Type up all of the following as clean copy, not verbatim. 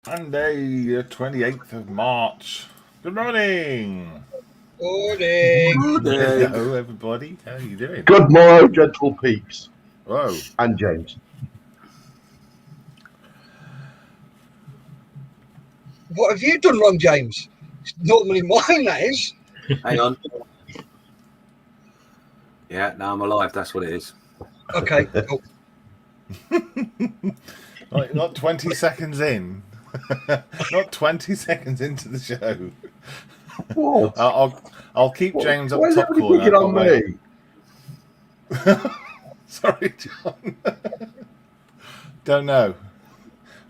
Monday, the 28th of March. Good morning. Morning. Hello, everybody. How are you doing? Good morning, gentle peeps. Whoa. And James. What have you done wrong, James? It's normally mine, that is. Hang on. Yeah, now I'm alive. That's what it is. Okay, cool. Not 20 seconds in. Not 20 seconds into the show. What? I'll keep James up Why the is top everybody corner. picking on me? Sorry, John. Don't know.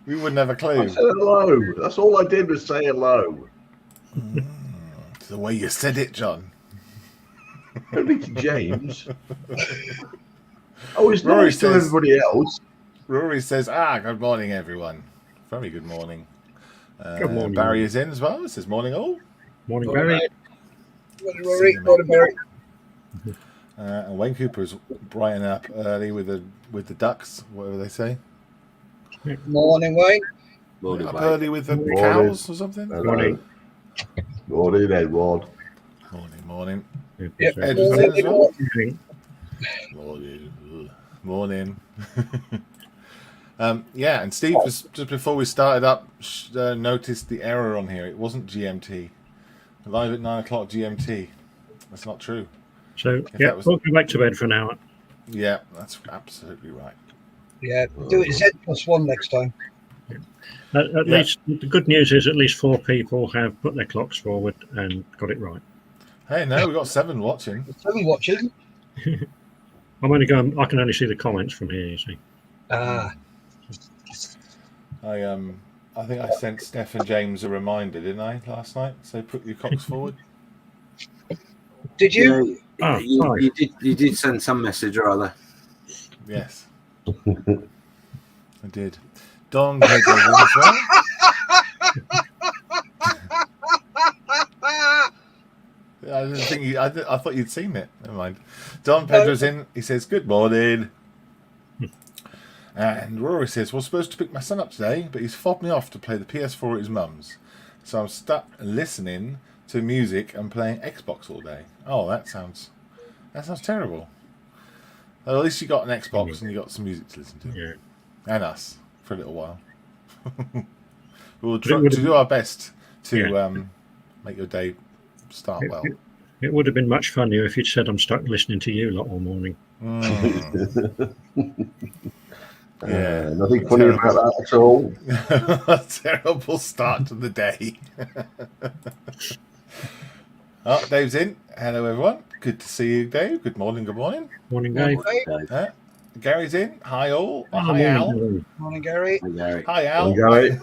We wouldn't have a I clue. said hello. That's all I did was say hello. It's the way you said it, John. Only to James. Oh, it's Rory nice to says- everybody else. Rory says, good morning, everyone. Very good morning. Good morning. Barry is in as well. It says, morning all. Morning, Barry. Morning, Rory. Morning, Barry. And Wayne Cooper's brightening up early with the ducks, whatever they say. Morning, Wayne. Morning, Up mate. early with the Morning. cows or something. Hello. Morning. Morning, Edward. Morning. Yep. Ed Morning. was in as well. Morning. Morning. Yeah, and Steve, just before we started up, noticed the error on here. It wasn't GMT. Live at 9 o'clock GMT. That's not true. So, yeah, we'll go back to bed for an hour. Yeah, that's absolutely right. Yeah, do it Z+1 next time. At least, the good news is at least 4 people have put their clocks forward and got it right. Hey, no, we've got 7 watching. Tell me watching. I'm only going, I can only see the comments from here, you see. I think I sent Steph and James a reminder, didn't I, last night? So put your clocks forward. Did you? Oh, You did send some message or other. Yes. I did. Don Pedro as well. I didn't think I thought you'd seen it. Never mind. Don Pedro's in. He says, good morning. And Rory says, well, supposed to pick my son up today, but he's fobbed me off to play the PS4 at his mum's. So I'm stuck listening to music and playing Xbox all day. Oh, that sounds terrible. Well, at least you got an Xbox and you got some music to listen to. Yeah. And us for a little while. We'll try to do our best to make your day start well. It would have been much funnier if you'd said I'm stuck listening to you lot all morning. Yeah. Nothing funny about that at all. A terrible start to the day. Oh, Dave's in. Hello, everyone. Good to see you, Dave. Good morning. Good morning. Morning, Dave. Gary's in. Hi, all. Oh, Hi, morning, Al. Gary. Morning, Gary. Hey, Gary. Hi, Al. Gary.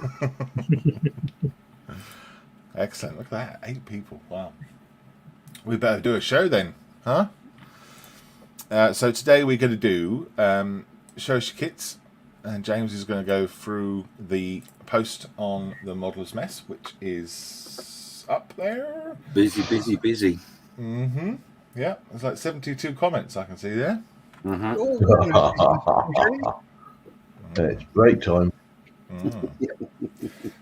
Excellent. Look at that. 8 people. Wow. We better do a show then, huh? So today we're going to do Show Us Your Kits, and James is going to go through the post on the Modeller's Mess, which is up there. Busy. Mm-hmm. Yeah, there's like 72 comments I can see there. Mm-hmm. Oh, It's break time.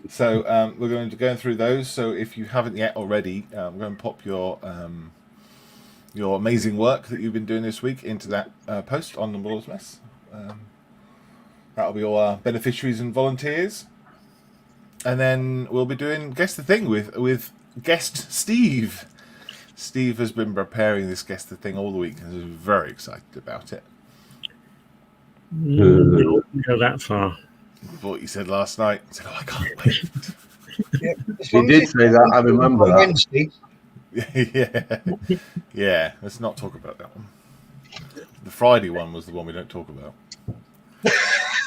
So we're going to go through those. So if you haven't yet already, we're going to pop your amazing work that you've been doing this week into that post on the Modeller's Mess. That'll be all our beneficiaries and volunteers. And then we'll be doing Guess the Thing with guest Steve. Steve has been preparing this Guess the Thing all the week and is very excited about it. We wouldn't go that far. What you said last night. He said, "Oh, I can't wait." yeah. He did say that. I remember on that. Wednesday. Yeah. Let's not talk about that one. The Friday one was the one we don't talk about.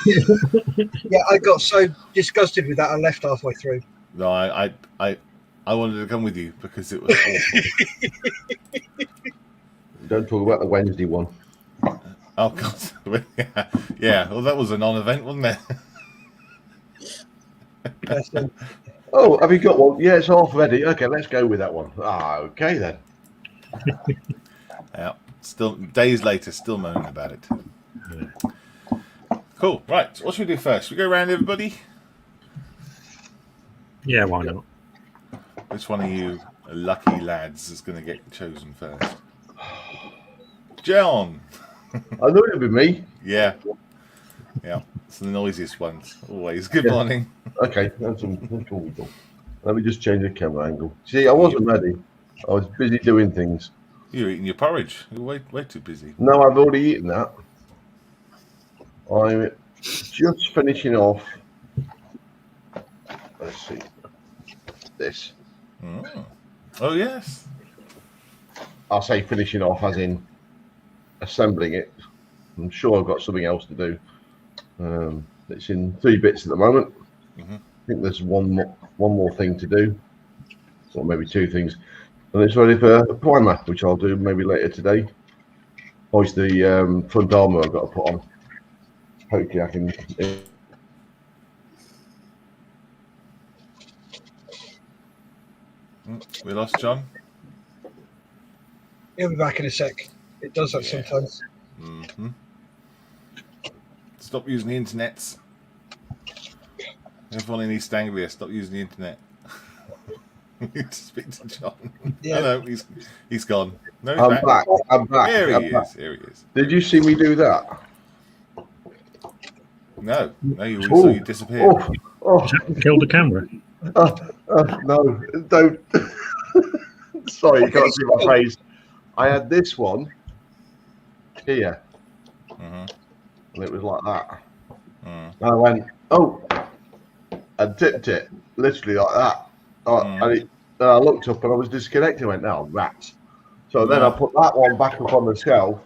Yeah, I got so disgusted with that I left halfway through. No, I wanted to come with you because it was awful. Don't talk about the Wednesday one. Oh God, yeah. Well, that was a non-event, wasn't it? Oh, have you got one? Yeah, it's half ready. Okay, let's go with that one. Okay then. Yeah. Still days later, still moaning about it. Cool. Right. So what should we do first? We go around everybody. Yeah, why not? Which one of you lucky lads is going to get chosen first? John. I knew it'd be me. Yeah. It's the noisiest ones. Always. Good morning. Okay, that's all we do. Let me just change the camera angle. See, I wasn't ready. I was busy doing things. You're eating your porridge. You're way too busy. No, I've already eaten that. I'm just finishing off. Let's see. This. Oh yes. I'll say finishing off as in assembling it. I'm sure I've got something else to do. It's in 3 bits at the moment. I think there's one more thing to do, or maybe 2 things, and it's ready for a primer, which I'll do maybe later today. Hoist the front armour I've got to put on. Hopefully I can. We lost John. He'll be back in a sec. It does that sometimes. Stop using the internets. Everyone in East Anglia, stop using the internet. We need to speak to John. Yeah. Oh, no, he's gone. No, he's I'm back. I'm back. Here I'm he back. is. Here he is. Did you see me do that? No, you saw you disappear. Killed the camera. No, don't. Sorry, you can't see my face. I had this one here, and it was like that. And I went, and tipped it, literally like that. And I looked up and I was disconnected. I went, no, rats. So then I put that one back up on the shelf.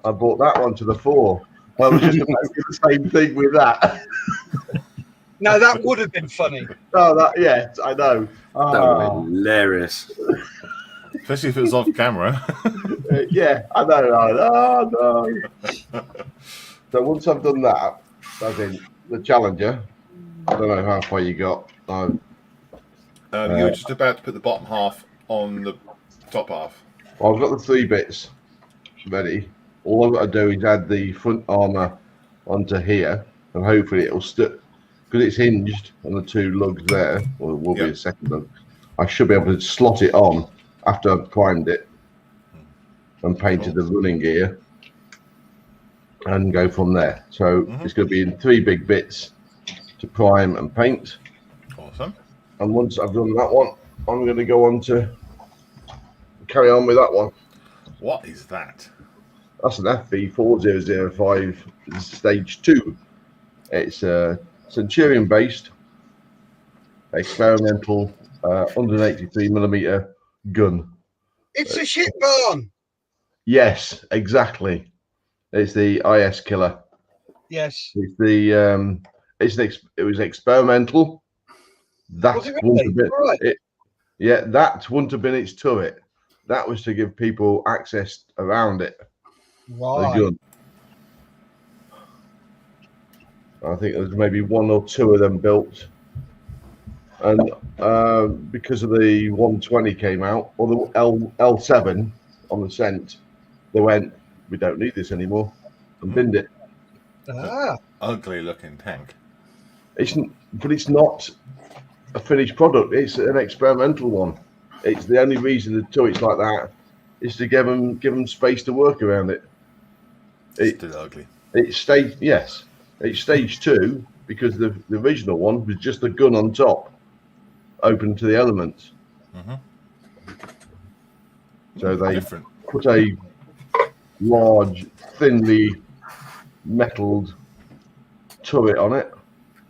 I brought that one to the fore. I was just about to do the same thing with that. Now that would have been funny. Yes, I know. That would have been hilarious. Especially if it was off camera. Yeah, I know. No. So once I've done that, as in the Challenger, I don't know how far you got. You were just about to put the bottom half on the top half. I've got the 3 bits ready. All I've got to do is add the front armour onto here, and hopefully it'll stick. Because it's hinged on the 2 lugs there, or there will be a second lug, I should be able to slot it on after I've primed it and painted the running gear and go from there. So it's going to be in 3 big bits to prime and paint. Awesome. And once I've done that one, I'm going to go on to carry on with that one. What is that? That's an FV4005 stage 2. It's a Centurion-based experimental 183mm gun. It's a shit barn. Yes, exactly. It's the IS killer. Yes. It's the it was experimental. That Was it wouldn't really? have been All right. it. Yeah, that wouldn't have been its turret. That was to give people access around it. The Right. gun. I think there's maybe 1 or 2 of them built, and because of the 120 came out, or the L7 on the Cent, they went, we don't need this anymore, and binned it. Ah. Ugly looking tank. But it's not a finished product. It's an experimental one. It's the only reason the turret's like that is to give them space to work around it. Still ugly. It's stage It's stage 2 because the original one was just a gun on top, open to the elements. So they Different. put a large, thinly metalled turret on it,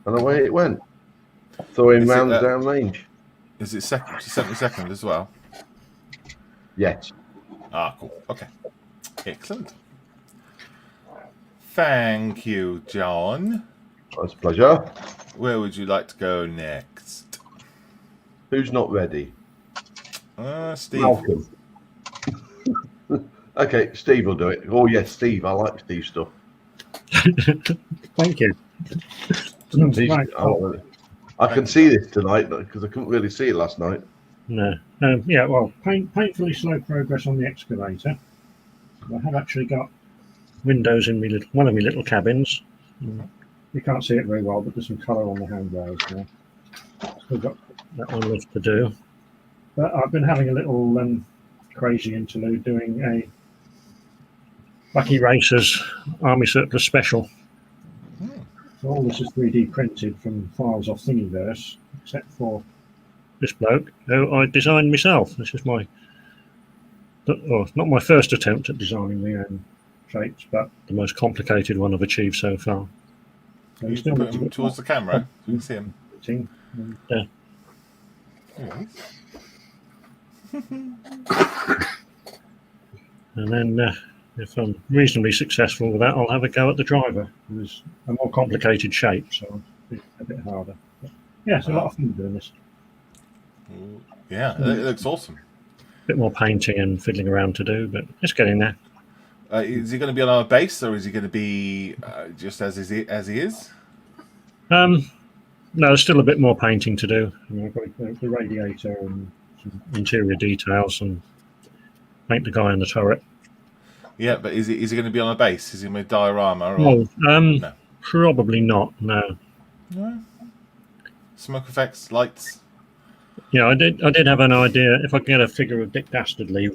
and away it went, throwing rounds down range. Is it 70-second as well? Yes. Ah, cool. Okay. Excellent. Thank you, John. That's a pleasure. Where would you like to go next? Who's not ready? Steve. Malcolm. Okay, Steve will do it. Oh yes, Steve. I like Steve stuff. Thank you. Right. I can see this tonight because I couldn't really see it last night. No. Yeah, well, painfully slow progress on the excavator. I have actually got windows in one of my little cabins. You can't see it very well, but there's some colour on the handrails now. Still got that one left to do. But I've been having a little crazy interlude doing a Lucky Racers Army Surplus Special. So all this is 3D printed from files off Thingiverse, except for this bloke who I designed myself. This is not my first attempt at designing my own shapes, but the most complicated one I've achieved so far. So You still put him towards the camera so you can see him. And then if I'm reasonably successful with that, I'll have a go at the driver. It's a more complicated shape, so it's a bit harder. But yeah, it's a lot of fun doing this. Yeah, it looks awesome. A bit more painting and fiddling around to do, but it's getting there. Is he going to be on our base, or is he going to be just as he is? No, there's still a bit more painting to do. I've got the radiator and some interior details and paint the guy on the turret. Yeah, but is he going to be on a base? Is he going to be a diorama? Or... No, probably not. No. Smoke effects, lights. Yeah, I did have an idea. If I could get a figure of Dick Dastardly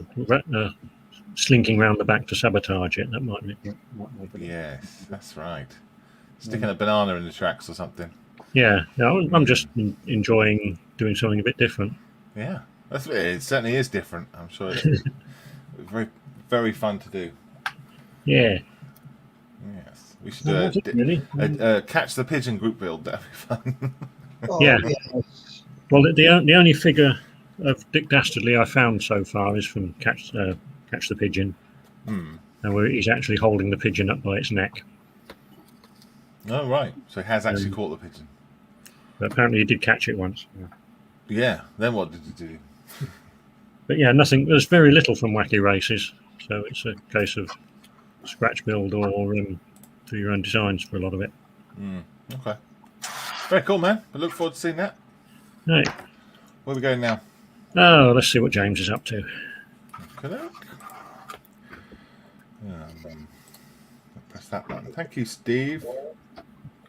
slinking round the back to sabotage it, that might make it. Yes, that's right. Sticking a banana in the tracks or something. Yeah, I'm just enjoying doing something a bit different. Yeah, it certainly is different. I'm sure it's very, very fun to do. Yeah. Yes, we should do a catch the pigeon group build. That'd be fun. Yeah. Well, the only figure of Dick Dastardly I found so far is from Catch the Pigeon, and where he's actually holding the pigeon up by its neck. Oh right, so he has actually caught the pigeon. But apparently he did catch it once. Yeah. Then what did he do? But yeah, nothing. There's very little from Wacky Races, so it's a case of scratch build or do your own designs for a lot of it. Okay. Very cool, man. I look forward to seeing that. Right. Where are we going now? Oh, let's see what James is up to. Press that button. Thank you, Steve.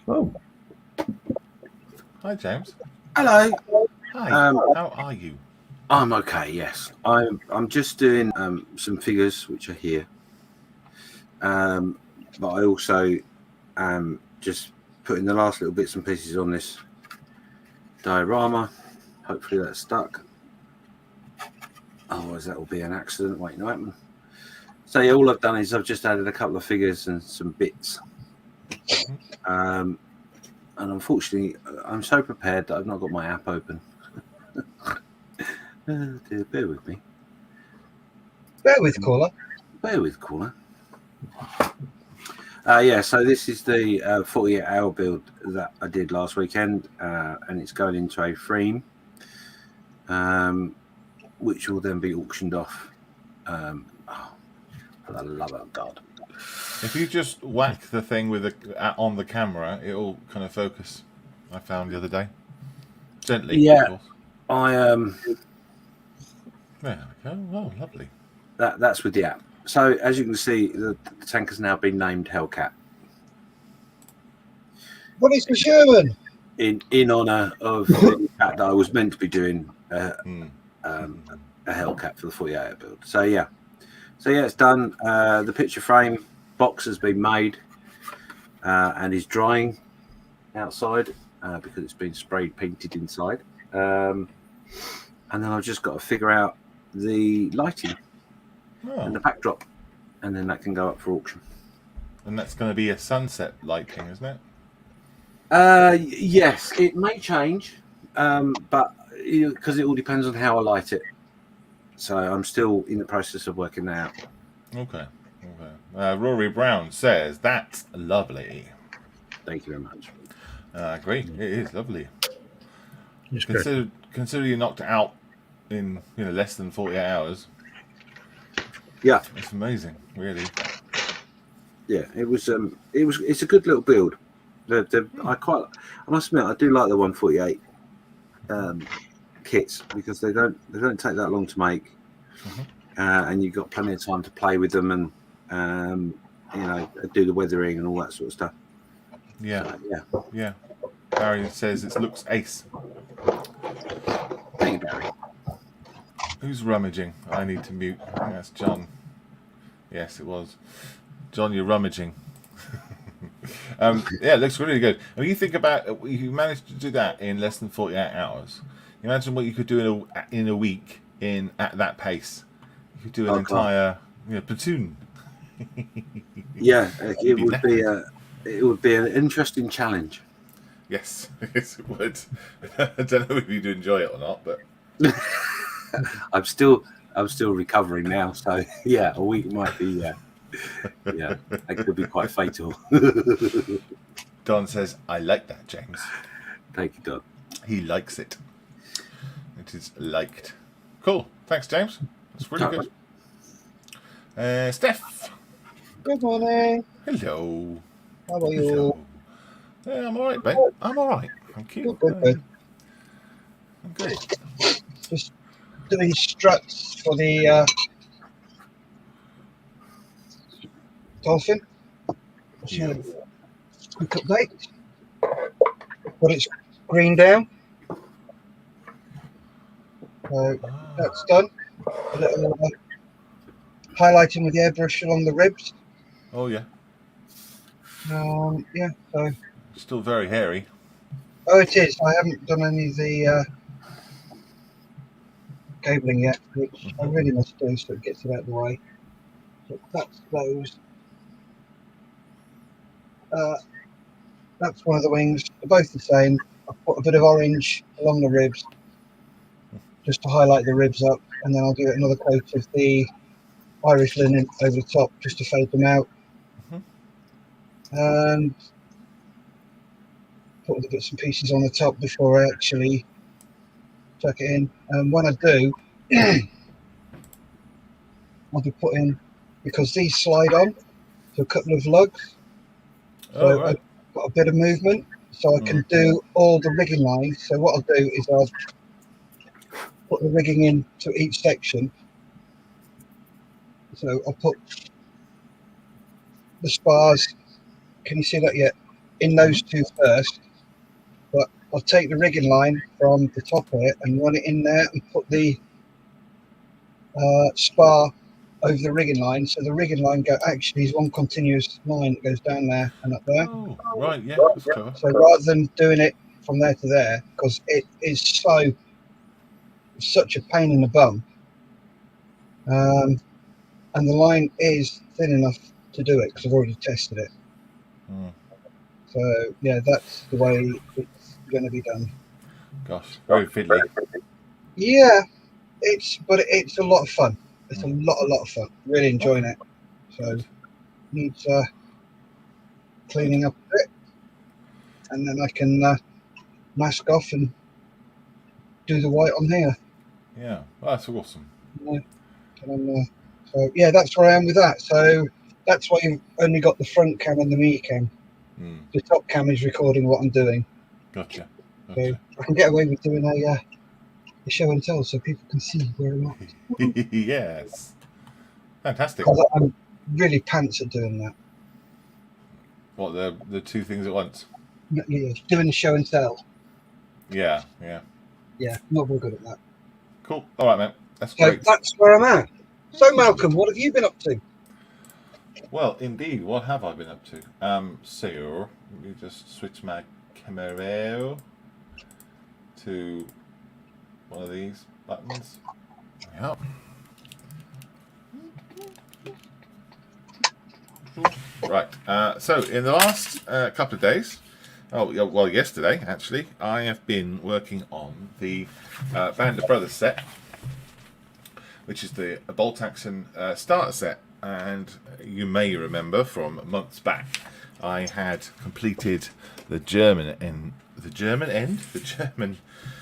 Oh. Hi, James. Hello. Hi. How are you? I'm okay. Yes, I'm just doing some figures which are here, but I also just putting the last little bits and pieces on this diorama. Hopefully that's stuck. Otherwise that will be an accident waiting to happen. So yeah, all I've done is I've just added a couple of figures and some bits. And unfortunately, I'm so prepared that I've not got my app open. Dear, bear with me. Bear with caller. Bear with, caller. Yeah, so this is the 48-hour build that I did last weekend, and it's going into a frame, which will then be auctioned off. For the love of God. If you just whack the thing with on the camera, it'll kind of focus. I found the other day. Gently, Yeah. of course. There we go. Oh, lovely. That's with the app. So as you can see, the tank has now been named Hellcat What is the Sherman? in honor of the fact that I was meant to be doing a Hellcat for the 48-hour build. So yeah, it's done. The picture frame box has been made and is drying outside because it's been sprayed painted inside. And then I've just got to figure out the lighting and the backdrop, and then that can go up for auction. And that's going to be a sunset lighting, isn't it? Yes, it may change, but because it all depends on how I light it. So I'm still in the process of working that out. Okay. Rory Brown says, that's lovely. Thank you very much. I agree. It is lovely. It's good. Consider you knocked it out in less than 48 hours. Yeah, It's amazing, really. yeah. It's a good little build. I must admit, I do like the 148 kits because they don't take that long to make, and you've got plenty of time to play with them and do the weathering and all that sort of stuff. Yeah. So, Yeah. Barry says it looks ace. thank you, Barry. Who's rummaging? I need to mute. I think that's John. Yes, it was. John, you're rummaging. Yeah, it looks really good. When you think about you managed to do that in less than 48 hours. Imagine what you could do in a week at that pace. You could do an entire platoon. Yeah, it would be an interesting challenge. Yes, yes, it would. I don't know if you'd enjoy it or not, but I'm still recovering now, so yeah, a week might be it could be quite fatal. Don says, I like that, James. Thank you, Don. He likes it. It is liked. Cool. Thanks, James. That's really good. Steph. Good morning. Hello. How are you? Hello. Yeah, I'm all right, babe. I'm all right. Thank you. Good. I'm good. Just doing struts for the Dolphin. Yeah. Quick update. Got its green down. So that's done. A little highlighting with the airbrush along the ribs. Oh, yeah. Yeah, so. Still very hairy. Oh, it is. I haven't done any of the cabling yet, which I really must do so it gets it out of the way. So that's those. That's one of the wings. They're both the same. I've put a bit of orange along the ribs just to highlight the ribs up, and then I'll do another coat of the Irish linen over the top just to fade them out. And put the bits and pieces on the top before I actually tuck it in. And when I do, I'll be putting, because these slide on to a couple of lugs, so right. I've got a bit of movement, so I can do all the rigging lines. So what I'll do is I'll put the rigging in to each section. So I'll put the spars, can you see that yet? In those two first. But I'll take the rigging line from the top here and run it in there and put the spar over the rigging line. So the rigging line actually is one continuous line that goes down there and up there. Oh, right, yeah, that's clever. So rather than doing it from there to there, because it is such a pain in the bum, and the line is thin enough to do it because I've already tested it. So yeah, that's the way it's going to be done. Gosh, very fiddly. Yeah, it's a lot of fun. It's a lot of fun. Really enjoying it. So Good. needs cleaning up a bit, and then I can mask off and do the white on here. Yeah, well, that's awesome. So yeah, that's where I am with that. So that's why you've only got the front cam and the me cam. The top cam is recording what I'm doing. Gotcha. So I can get away with doing a show and tell, so people can see where I'm at. Yes. Fantastic. Because I'm really pants at doing that. What, the two things at once? Yeah, doing a show and tell. Yeah. Yeah, not very good at that. Cool. All right, man. That's So great. that's where I'm at. So Malcolm, what have you been up to? Well, indeed, what have I been up to? So, let me just switch my camera to one of these buttons. Yep. Right. So, in the last couple of days, yesterday actually, I have been working on the Band of Brothers set, which is the bolt action starter set. And you may remember from months back, I had completed the German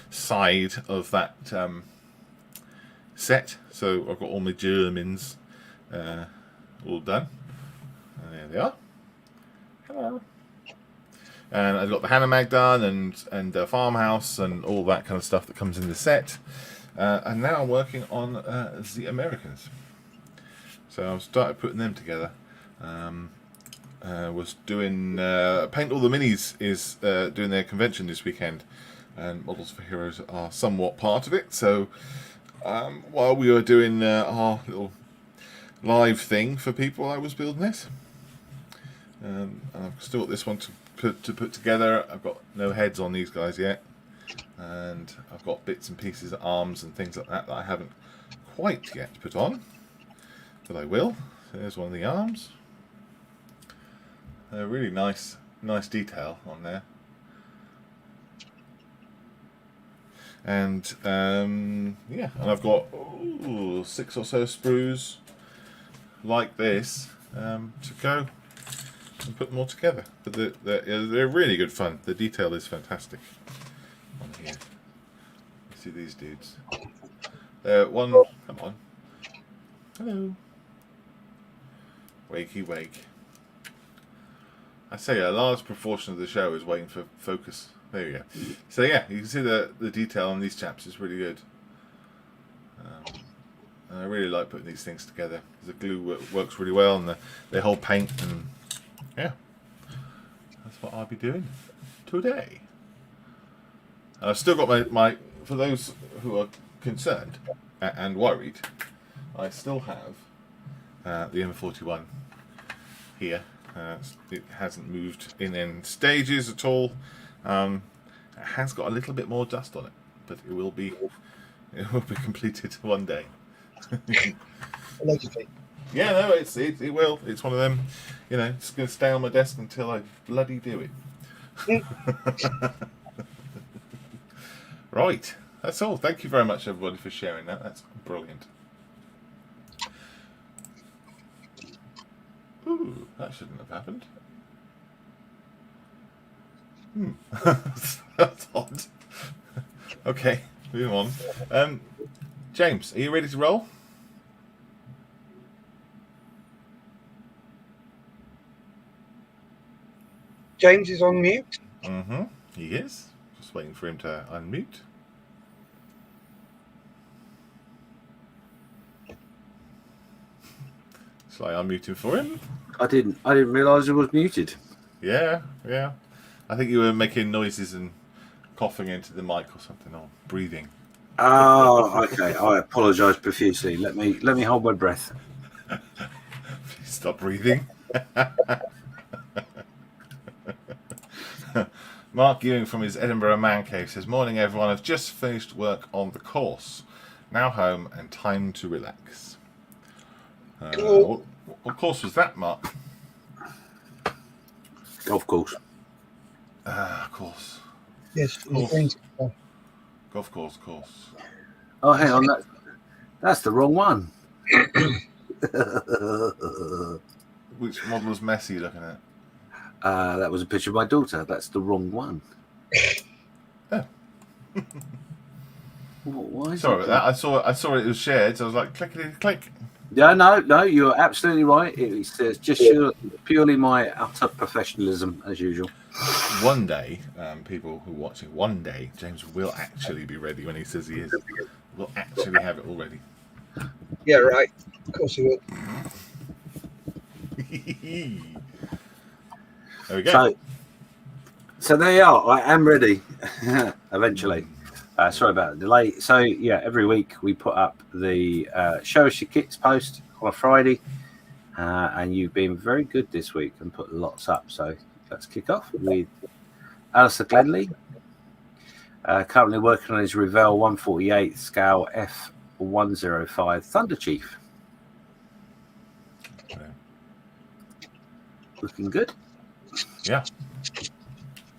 side of that set. So I've got all my Germans all done. And there they are. Hello. And I've got the Hanomag done and the farmhouse and all that kind of stuff that comes in the set. And now I'm working on the Americans. So I started putting them together. Was doing Paint All the Minis is doing their convention this weekend, and Models for Heroes are somewhat part of it. So while we were doing our little live thing for people, I was building this. And I've still got this one to put together. I've got no heads on these guys yet, and I've got bits and pieces, arms and things like that I haven't quite yet put on. But I will. So there's one of the arms. Really nice detail on there. And yeah, and I've got 6 or so sprues like this to go and put them all together. But they're really good fun. The detail is fantastic on here. You see these dudes. Come on. Hello. Wakey wake. I say a large proportion of the show is waiting for focus. There you go. So yeah, you can see the detail on these chaps is really good. And I really like putting these things together. The glue works really well, and they hold paint, and yeah, that's what I'll be doing today. And I've still got my for those who are concerned and worried, I still have the M41 here. It hasn't moved in stages at all. It has got a little bit more dust on it, but it will be completed one day. Allegedly. Yeah, no, it will. It's one of them. You know, it's going to stay on my desk until I bloody do it. Right, that's all. Thank you very much, everybody, for sharing that. That's brilliant. Ooh, that shouldn't have happened. That's odd. Okay, moving on. James, are you ready to roll? James is on mute. Mm-hmm. He is. Just waiting for him to unmute. Shall I unmute him for him? I didn't realise it was muted. Yeah. I think you were making noises and coughing into the mic or something, or breathing. Oh, okay. I apologise profusely. Let me hold my breath. Please stop breathing. Mark Ewing from his Edinburgh man cave says, "Morning, everyone. I've just finished work on the course. Now home and time to relax." What course was that, Mark? Golf course. Of course. Yes, Of course. green. Of course. Oh, hang on. That's the wrong one. Which model is Messi looking at? That was a picture of my daughter. That's the wrong one. Oh. Why is Sorry it? about that. I saw it was shared, so I was like, click. Yeah, no, you're absolutely right. It's just purely my utter professionalism, as usual. One day, people who are watching, one day, James will actually be ready when he says he is. We'll actually have it all ready. Yeah, right. Of course he would. There we go. So there you are. I am ready. Eventually. Sorry about the delay. So yeah, every week we put up the show us your kits post on a Friday, and you've been very good this week and put lots up. So let's kick off with Alistair Glenley, currently working on his Revell 148 scale F105 Thunder Chief. Looking good. Yeah.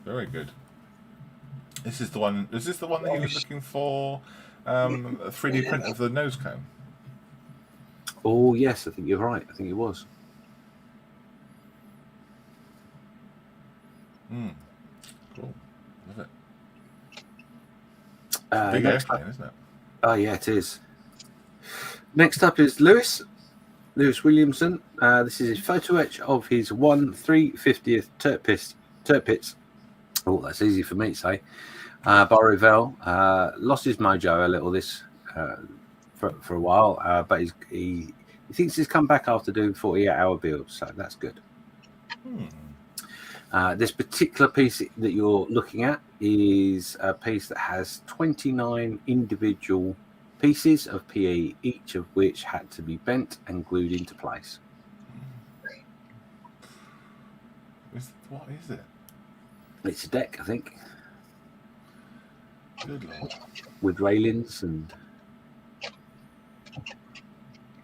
Very good. Is this the one that you were looking for? A 3D print of the nose cone. Oh yes, I think you're right. I think it was. Cool. Love it. Big airplane, isn't it? Oh yeah, it is. Next up is Lewis Williamson. This is his photo etch of his 1/350th Turp Pits. Oh, that's easy for me to say. By Revell. Lost his mojo a little for a while, but he thinks he's come back after doing 48-hour builds, so that's good. This particular piece that you're looking at is a piece that has 29 individual pieces of PE, each of which had to be bent and glued into place. What is it? It's a deck, I think. Good lord. With railings and...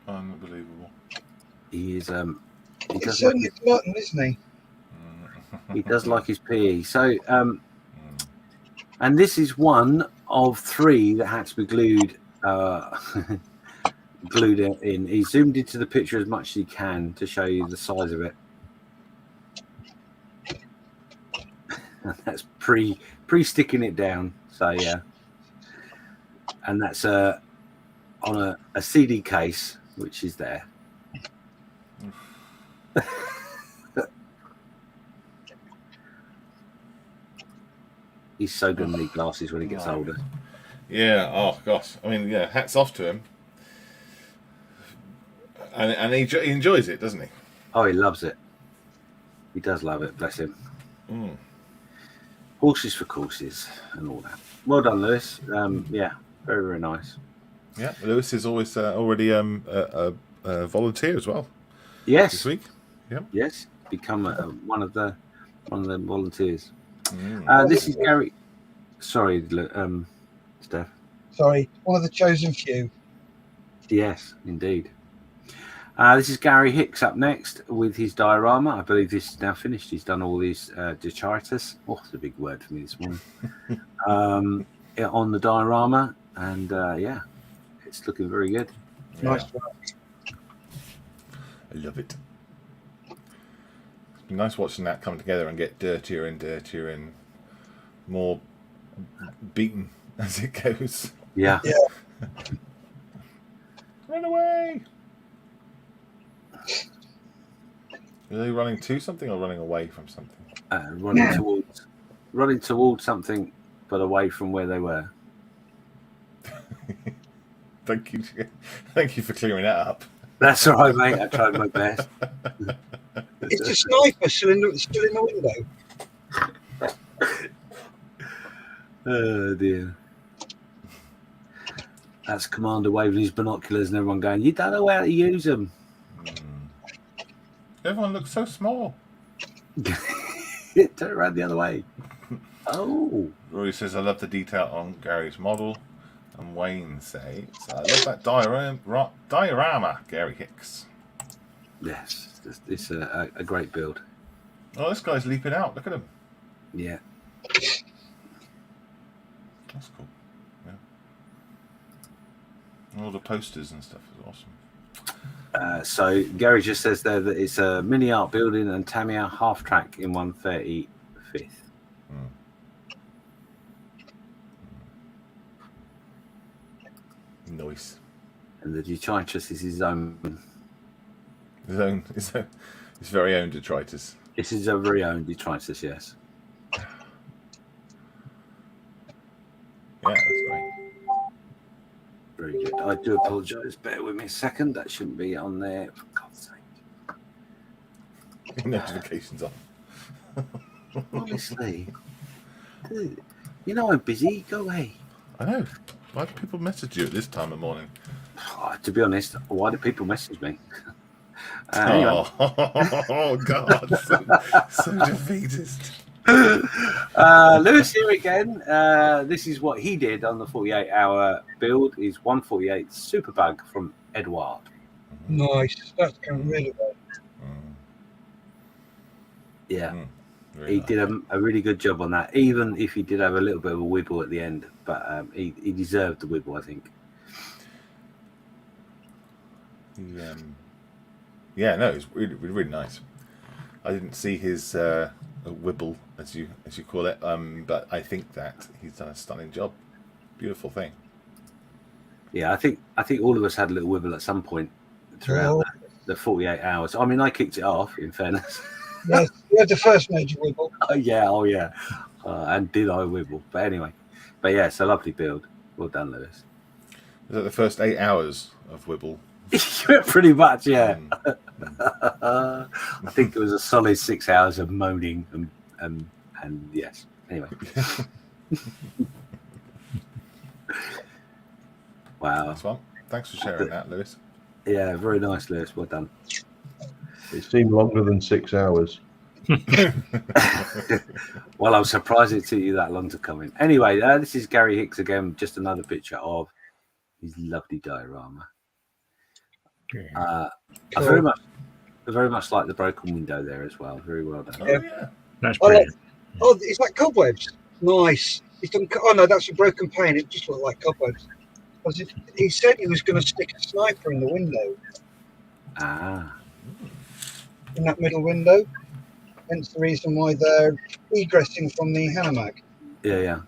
Unbelievable. He is... he He's does certainly like glutton, isn't he? he does like his PE. So, and this is one of 3 that had to be glued glued in. He zoomed into the picture as much as he can to show you the size of it. And that's pre-sticking it down. So yeah, and that's on a CD case, which is there. He's so going to need glasses when he gets older. Yeah. Oh gosh. I mean, yeah. Hats off to him. And he enjoys it, doesn't he? Oh, he loves it. He does love it. Bless him. Horses for courses and all that. Well done, Lewis. Yeah, very, very nice. Yeah, Lewis is always already a volunteer as well. Yes. This week. Yeah. Yes, become one of the volunteers. This is Gary. Sorry, Steph. Sorry, one of the chosen few. Yes, indeed. This is Gary Hicks up next with his diorama. I believe this is now finished. He's done all these detritus. Oh, that's a big word for me this morning. On the diorama, and yeah, it's looking very good. Yeah. Nice work. I love it. It's been nice watching that come together and get dirtier and dirtier and more beaten as it goes. Yeah. Run away! Are they running to something or running away from something? Running towards something, but away from where they were. Thank you for clearing that up. That's all right, mate. I tried my best. It's a sniper still in the window. Oh dear. That's Commander waving his binoculars and everyone going, "You don't know how to use them." Everyone looks so small. Turn around the other way. Oh. Rory says, I love the detail on Gary's model. And Wayne says, I love that diorama, Gary Hicks. Yes, it's a great build. Oh, this guy's leaping out. Look at him. Yeah, That's cool. Yeah. All the posters and stuff is awesome. So Gary just says there that it's a mini art building and Tamiya half track in 135th. Nice. And the detritus is his own. His very own detritus. This is a very own detritus, yes. Yeah, that's great. Very good. I do apologise. Bear with me a second. That shouldn't be on there. For God's sake. Notifications on. Honestly. Dude, you know I'm busy. Go away. I know. Why do people message you at this time of morning? To be honest, why do people message me? Anyway. Oh God, so defeatist. Lewis here again. This is what he did on the 48-hour build. Is 148 Superbug from Edward. Nice. That's going really well. Yeah, Very he nice. did a really good job on that. Even if he did have a little bit of a wibble at the end, but he deserved the wibble, I think. Yeah, no, it's really, really, really nice. I didn't see his wibble, as you call it, but I think that he's done a stunning job. Beautiful thing. Yeah, I think all of us had a little wibble at some point throughout the 48 hours. I mean, I kicked it off, in fairness. Yes, you had the first major wibble. Oh yeah. And did I wibble? But anyway, yeah, it's a lovely build. Well done, Lewis. Was that the first 8 hours of wibble? Pretty much, yeah. Mm. I think it was a solid 6 hours of moaning and yes. Anyway. Wow. Nice one. Thanks for sharing that, Lewis. Yeah, very nice, Lewis. Well done. It seemed longer than 6 hours. Well, I was surprised it took you that long to come in. Anyway, this is Gary Hicks again. Just another picture of his lovely diorama. I very much like the broken window there as well. Very well done. Oh, yeah. That's I like, brilliant. oh, is that cobwebs? Nice. He's done. Oh no, that's a broken pane. It just looked like cobwebs. He said he was going to stick a sniper in the window, Ah, in that middle window. Hence the reason why they're egressing from the Hanamag. yeah.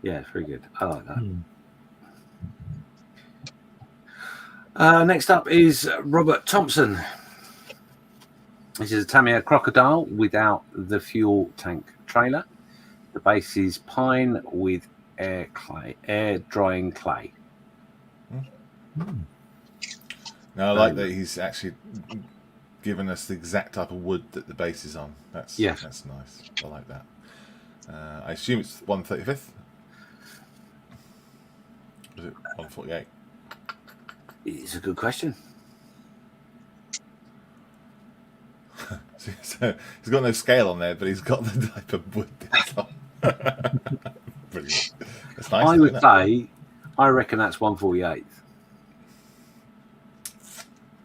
Yeah, it's very good. I like that. Next up is Robert Thompson. This is a Tamiya Crocodile without the fuel tank trailer. The base is pine with air drying clay. Now, I like that he's actually given us the exact type of wood that the base is on. That's nice. I like that. I assume it's 135th. Was it 148? It's a good question. So he's got no scale on there, but he's got the type of wood that's on. Brilliant. That's nice. I would say, I reckon that's 148th.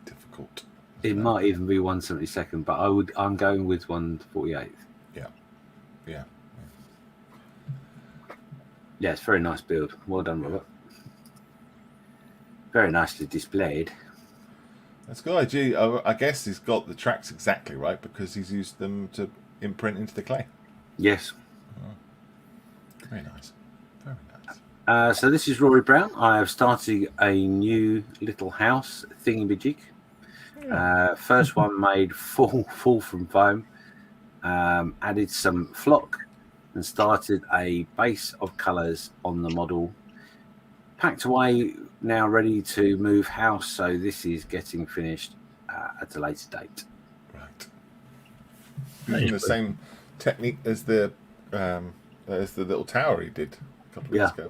Difficult. It might even be 172nd, but I'm going with 148th. Yeah. Yeah, it's a very nice build. Well done, Robert. Very nicely displayed. That's good. I guess he's got the tracks exactly right because he's used them to imprint into the clay. Yes. Very nice. Very nice. So this is Rory Brown. I have started a new little house thingy-majig. First one made full from foam. Added some flock and started a base of colours on the model. Packed away, now ready to move house. So this is getting finished at a later date. Right. Using the same technique as the little tower he did a couple of years ago.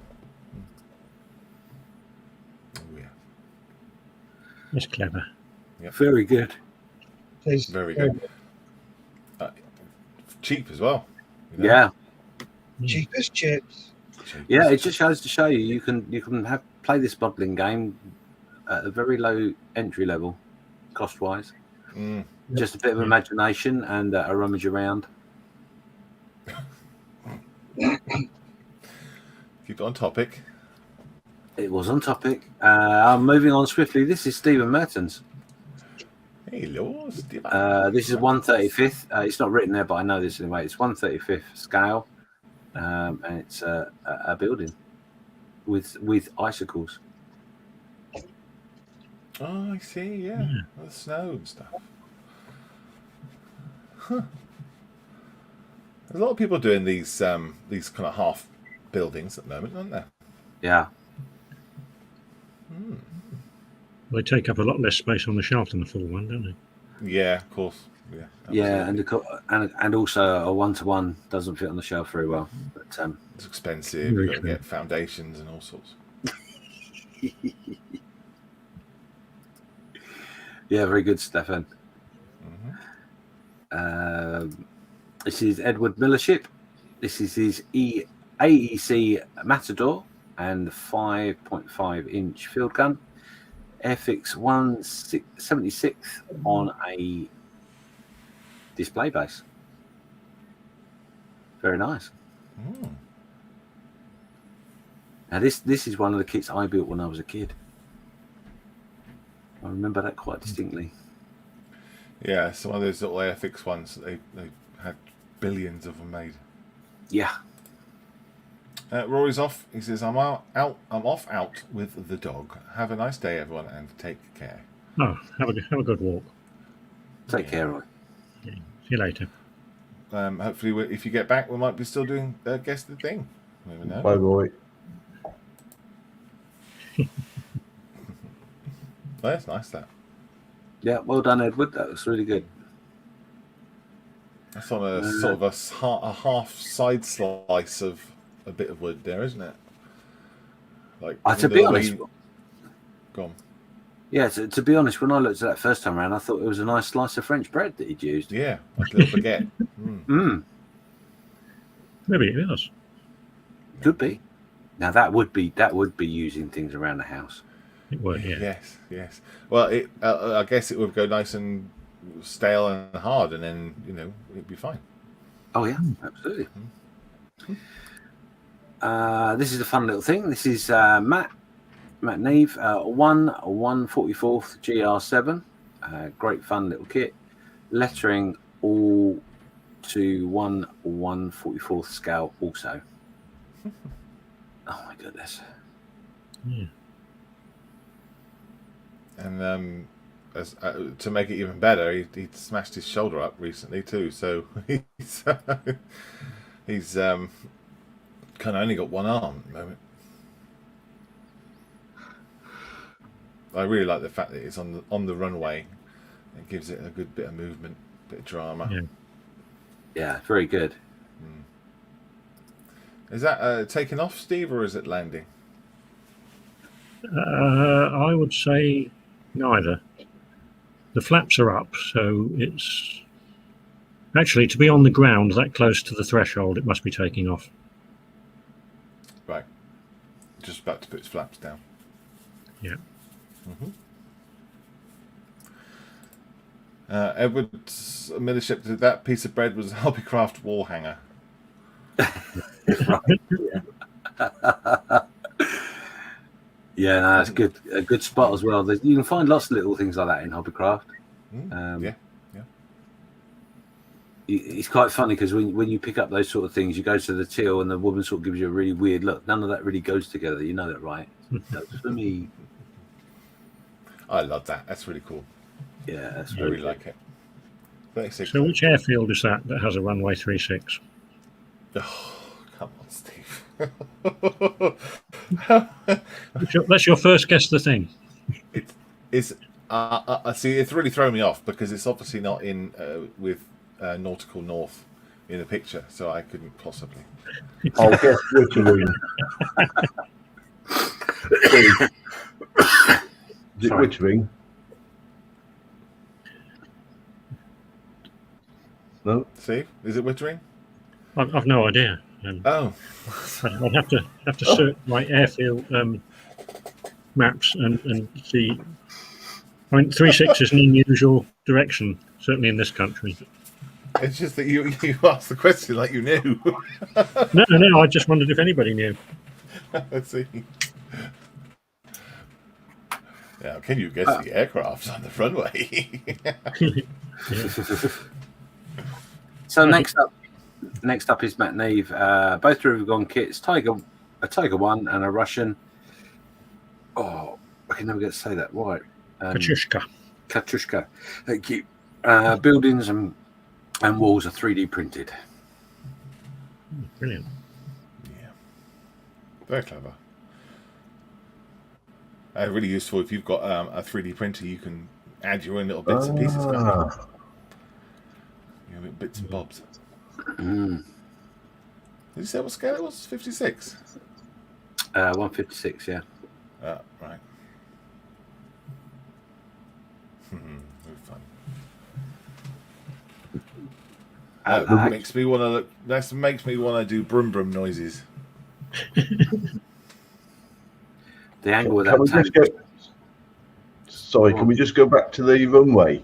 Oh yeah. That's clever. Yep. Very good. Very good. Cheap as well. You know? Yeah. Cheap as chips. Yeah, it just shows to show you can play this modelling game at a very low entry level, cost wise. Just a bit of imagination and a rummage around. Keep it on topic. It was on topic. I'm moving on swiftly. This is Stephen Mertens. Hello, Steve. This is 135th. It's not written there, but I know this anyway. It's 135th scale, and it's a building with icicles. Oh, I see. Yeah, the snow and stuff. Huh. There's a lot of people doing these kind of half buildings at the moment, aren't there? Yeah. They take up a lot less space on the shelf than the full one, don't they? Yeah, of course. Yeah. Yeah, and also a 1-to-1 doesn't fit on the shelf very well. But it's expensive. You've got to get foundations and all sorts. Yeah, very good, Stefan. This is Edward Millership. This is his AEC Matador and 5.5-inch field gun. Airfix 176 on a display base. Very nice. Now this is one of the kits I built when I was a kid. I remember that quite distinctly. Yeah, it's one of those little Airfix ones. They had billions of them made. Yeah. Rory's off. He says, I'm off out with the dog. Have a nice day, everyone, and take care. Oh, have a good walk. Take care, Roy. Yeah. See you later. Hopefully, if you get back, we might be still doing Guess the Thing. Never know. Bye, Roy. Oh, that's nice, that. Yeah, well done, Edward. That was really good. That's on a sort of a half side slice of a bit of wood there, isn't it? Like To be honest, go on. Yeah, to be honest, when I looked at that first time around, I thought it was a nice slice of French bread that he'd used. Yeah, like a little baguette. Maybe it is. Could be. Now that would be using things around the house. It would, yeah. Yes. Well, I guess it would go nice and stale and hard, and then it'd be fine. Oh yeah, absolutely. This is a fun little thing. This is Matt Neve, 1/144th GR7. Great fun little kit. Lettering all to 1/144th scale also. Oh my goodness. Yeah. And to make it even better, he smashed his shoulder up recently too. So he's kind of only got one arm at the moment. I really like the fact that it's on the runway. It gives it a good bit of movement, bit of drama. Yeah, very good. Is that taking off, Steve, or is it landing? I would say neither. The flaps are up, so it's actually to be on the ground that close to the threshold. It must be taking off. Right. Just about to put its flaps down. Yeah. Edward's Millership, that piece of bread was a Hobbycraft wall hanger. Yeah, no, that's good. A good spot as well. You can find lots of little things like that in Hobbycraft. Yeah. It's quite funny because when you pick up those sort of things, you go to the till and the woman sort of gives you a really weird look. None of that really goes together. You know that, right? That's for me. I love that. That's really cool. Yeah, that's I really like it. 36. So which airfield is that has a runway 36? Oh, come on, Steve. That's your first guess the thing. It's see, it's really thrown me off because it's obviously not in with Nautical North in the picture, so I couldn't possibly. I'll guess Wittering. Is it Wittering? No. Steve, is it Wittering? I've no idea. Oh, I'd have to search my airfield maps and see. I mean, 36 is an unusual direction, certainly in this country. It's just that you asked the question like you knew. No. I just wondered if anybody knew. Let's see. Now, can you guess the aircraft on the runway? So next up is Matt Neve. Both Rivergon kits, a Tiger 1 and a Russian. Oh, I can never get to say that right. Katyushka. Thank you. Buildings and walls are 3D printed. Brilliant. Yeah. Very clever. Really useful if you've got a 3D printer, you can add your own little bits and pieces. Bits and bobs. Did you say what scale it was? 56? 156, yeah. Right. Very fun. That makes me want to look. That makes me want to do brum brum noises. The angle of that. Can we just go back to the runway?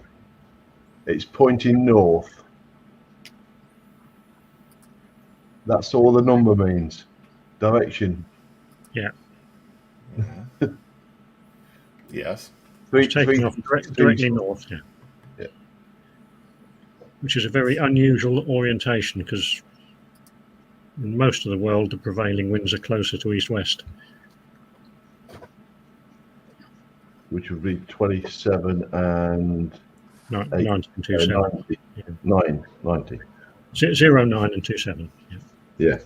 It's pointing north. That's all the number means. Direction. Yeah. Yes. Taking off directly north, yeah. Which is a very unusual orientation because in most of the world the prevailing winds are closer to east-west. Which would be 27 and 1927. 90. 09 and 27. Yeah.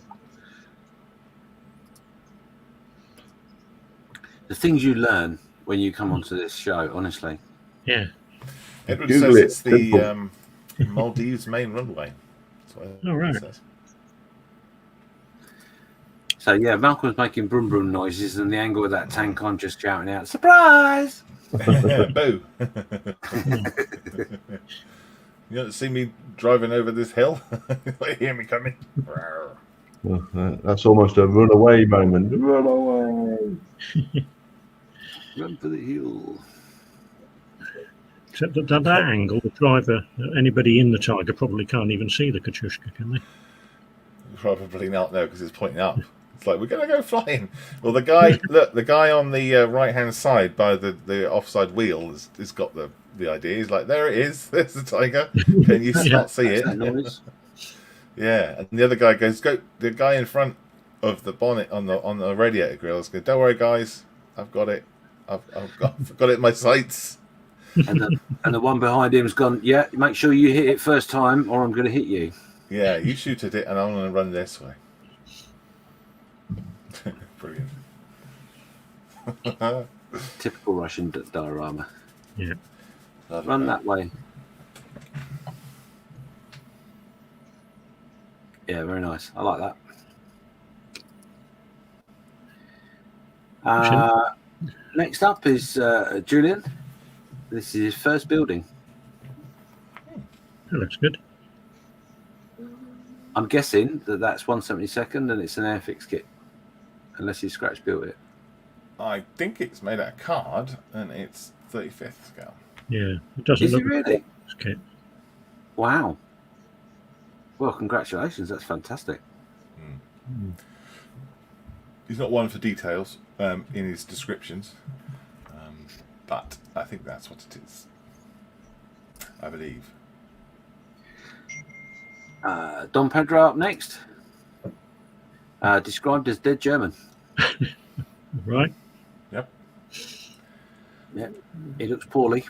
The things you learn when you come onto this show, honestly. Yeah. Edward says it's the Maldives main runway. That's what right. Says. So yeah, Malcolm's making brum brum noises, and the angle of that tank, I'm just shouting out, "Surprise!" Boo! You don't see me driving over this hill? You hear me coming? Well, that's almost a runaway moment. Run away! Run for the hill. Except that at that angle, the driver, anybody in the Tiger probably can't even see the Katyushka, can they? Probably not, no, because it's pointing up. It's like, we're going to go flying. Well, the guy, look, the guy on the right-hand side by the offside wheel has got the idea. He's like, there it is. There's the Tiger. Can you not see it? Yeah. And the other guy goes, go. The guy in front of the bonnet on the radiator grill is going, don't worry, guys. I've got it. I've got it in my sights. And the one behind him's gone, yeah, make sure you hit it first time or I'm going to hit you. Yeah, you shoot at it and I'm going to run this way. Brilliant. Typical Russian diorama. Yeah. Run that way. Yeah, very nice. I like that. Next up is Julian. This is his first building. That looks good. I'm guessing that's 1/72 and it's an Airfix kit, unless he scratch built it. I think it's made out of card and it's 35th scale. Yeah, it doesn't Is look it really? Okay. Wow. Well, congratulations. That's fantastic. He's not one for details in his descriptions, but I think that's what it is. I believe. Don Pedro up next. Described as dead German. Right. Yep. Yeah. He looks poorly.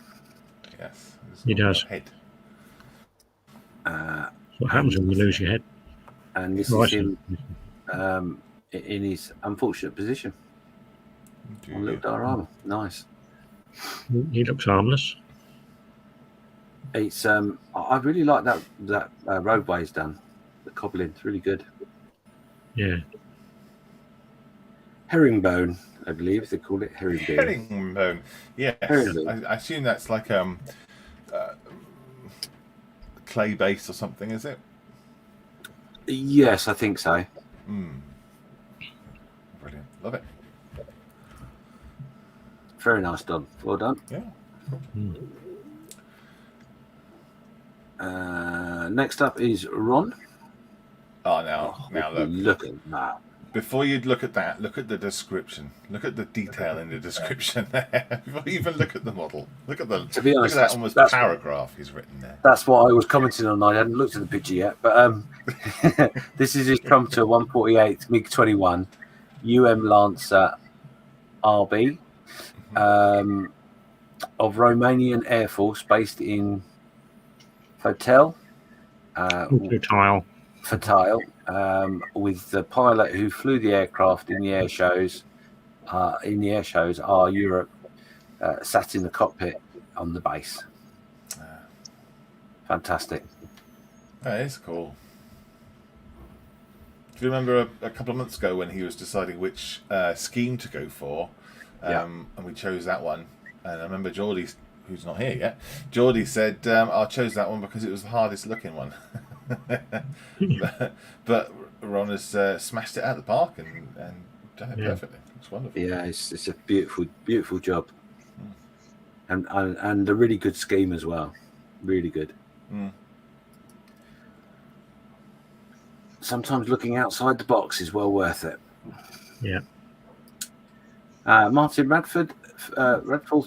Yes. He does. Head. What happens when you lose your head? And this is him in his unfortunate position. On little diorama. Nice. He looks harmless. It's I really like that roadway he's done. The cobbling, it's really good. Yeah. Herringbone, I believe they call it herringbone. Herringbone. Yes. Herringbone. I assume that's like clay base or something, is it? Yes, I think so. Brilliant. Love it. Very nice, Don. Well done. Yeah. Next up is Ron. Oh, now Look at that. Before you look at that, look at the description. Look at the detail in the description there. Before you even look at the model, look at the. To be honest, look at that almost that's paragraph he's written there. That's what I was commenting on. I hadn't looked at the picture yet, but this is his Trumpeter 148 MiG-21 Lancer RB of Romanian Air Force, based in Fotel. Fatile, with the pilot who flew the aircraft in the air shows. Are Europe sat in the cockpit on the base. Fantastic. That is cool. Do you remember a couple of months ago when he was deciding which scheme to go for? And we chose that one. And I remember Geordie, who's not here yet, Geordie said, I chose that one because it was the hardest looking one. but Ron has smashed it out of the park and done it perfectly. It's wonderful. Yeah, it's a beautiful job. And a really good scheme as well. Really good. Sometimes looking outside the box is well worth it. Yeah. Martin Radford,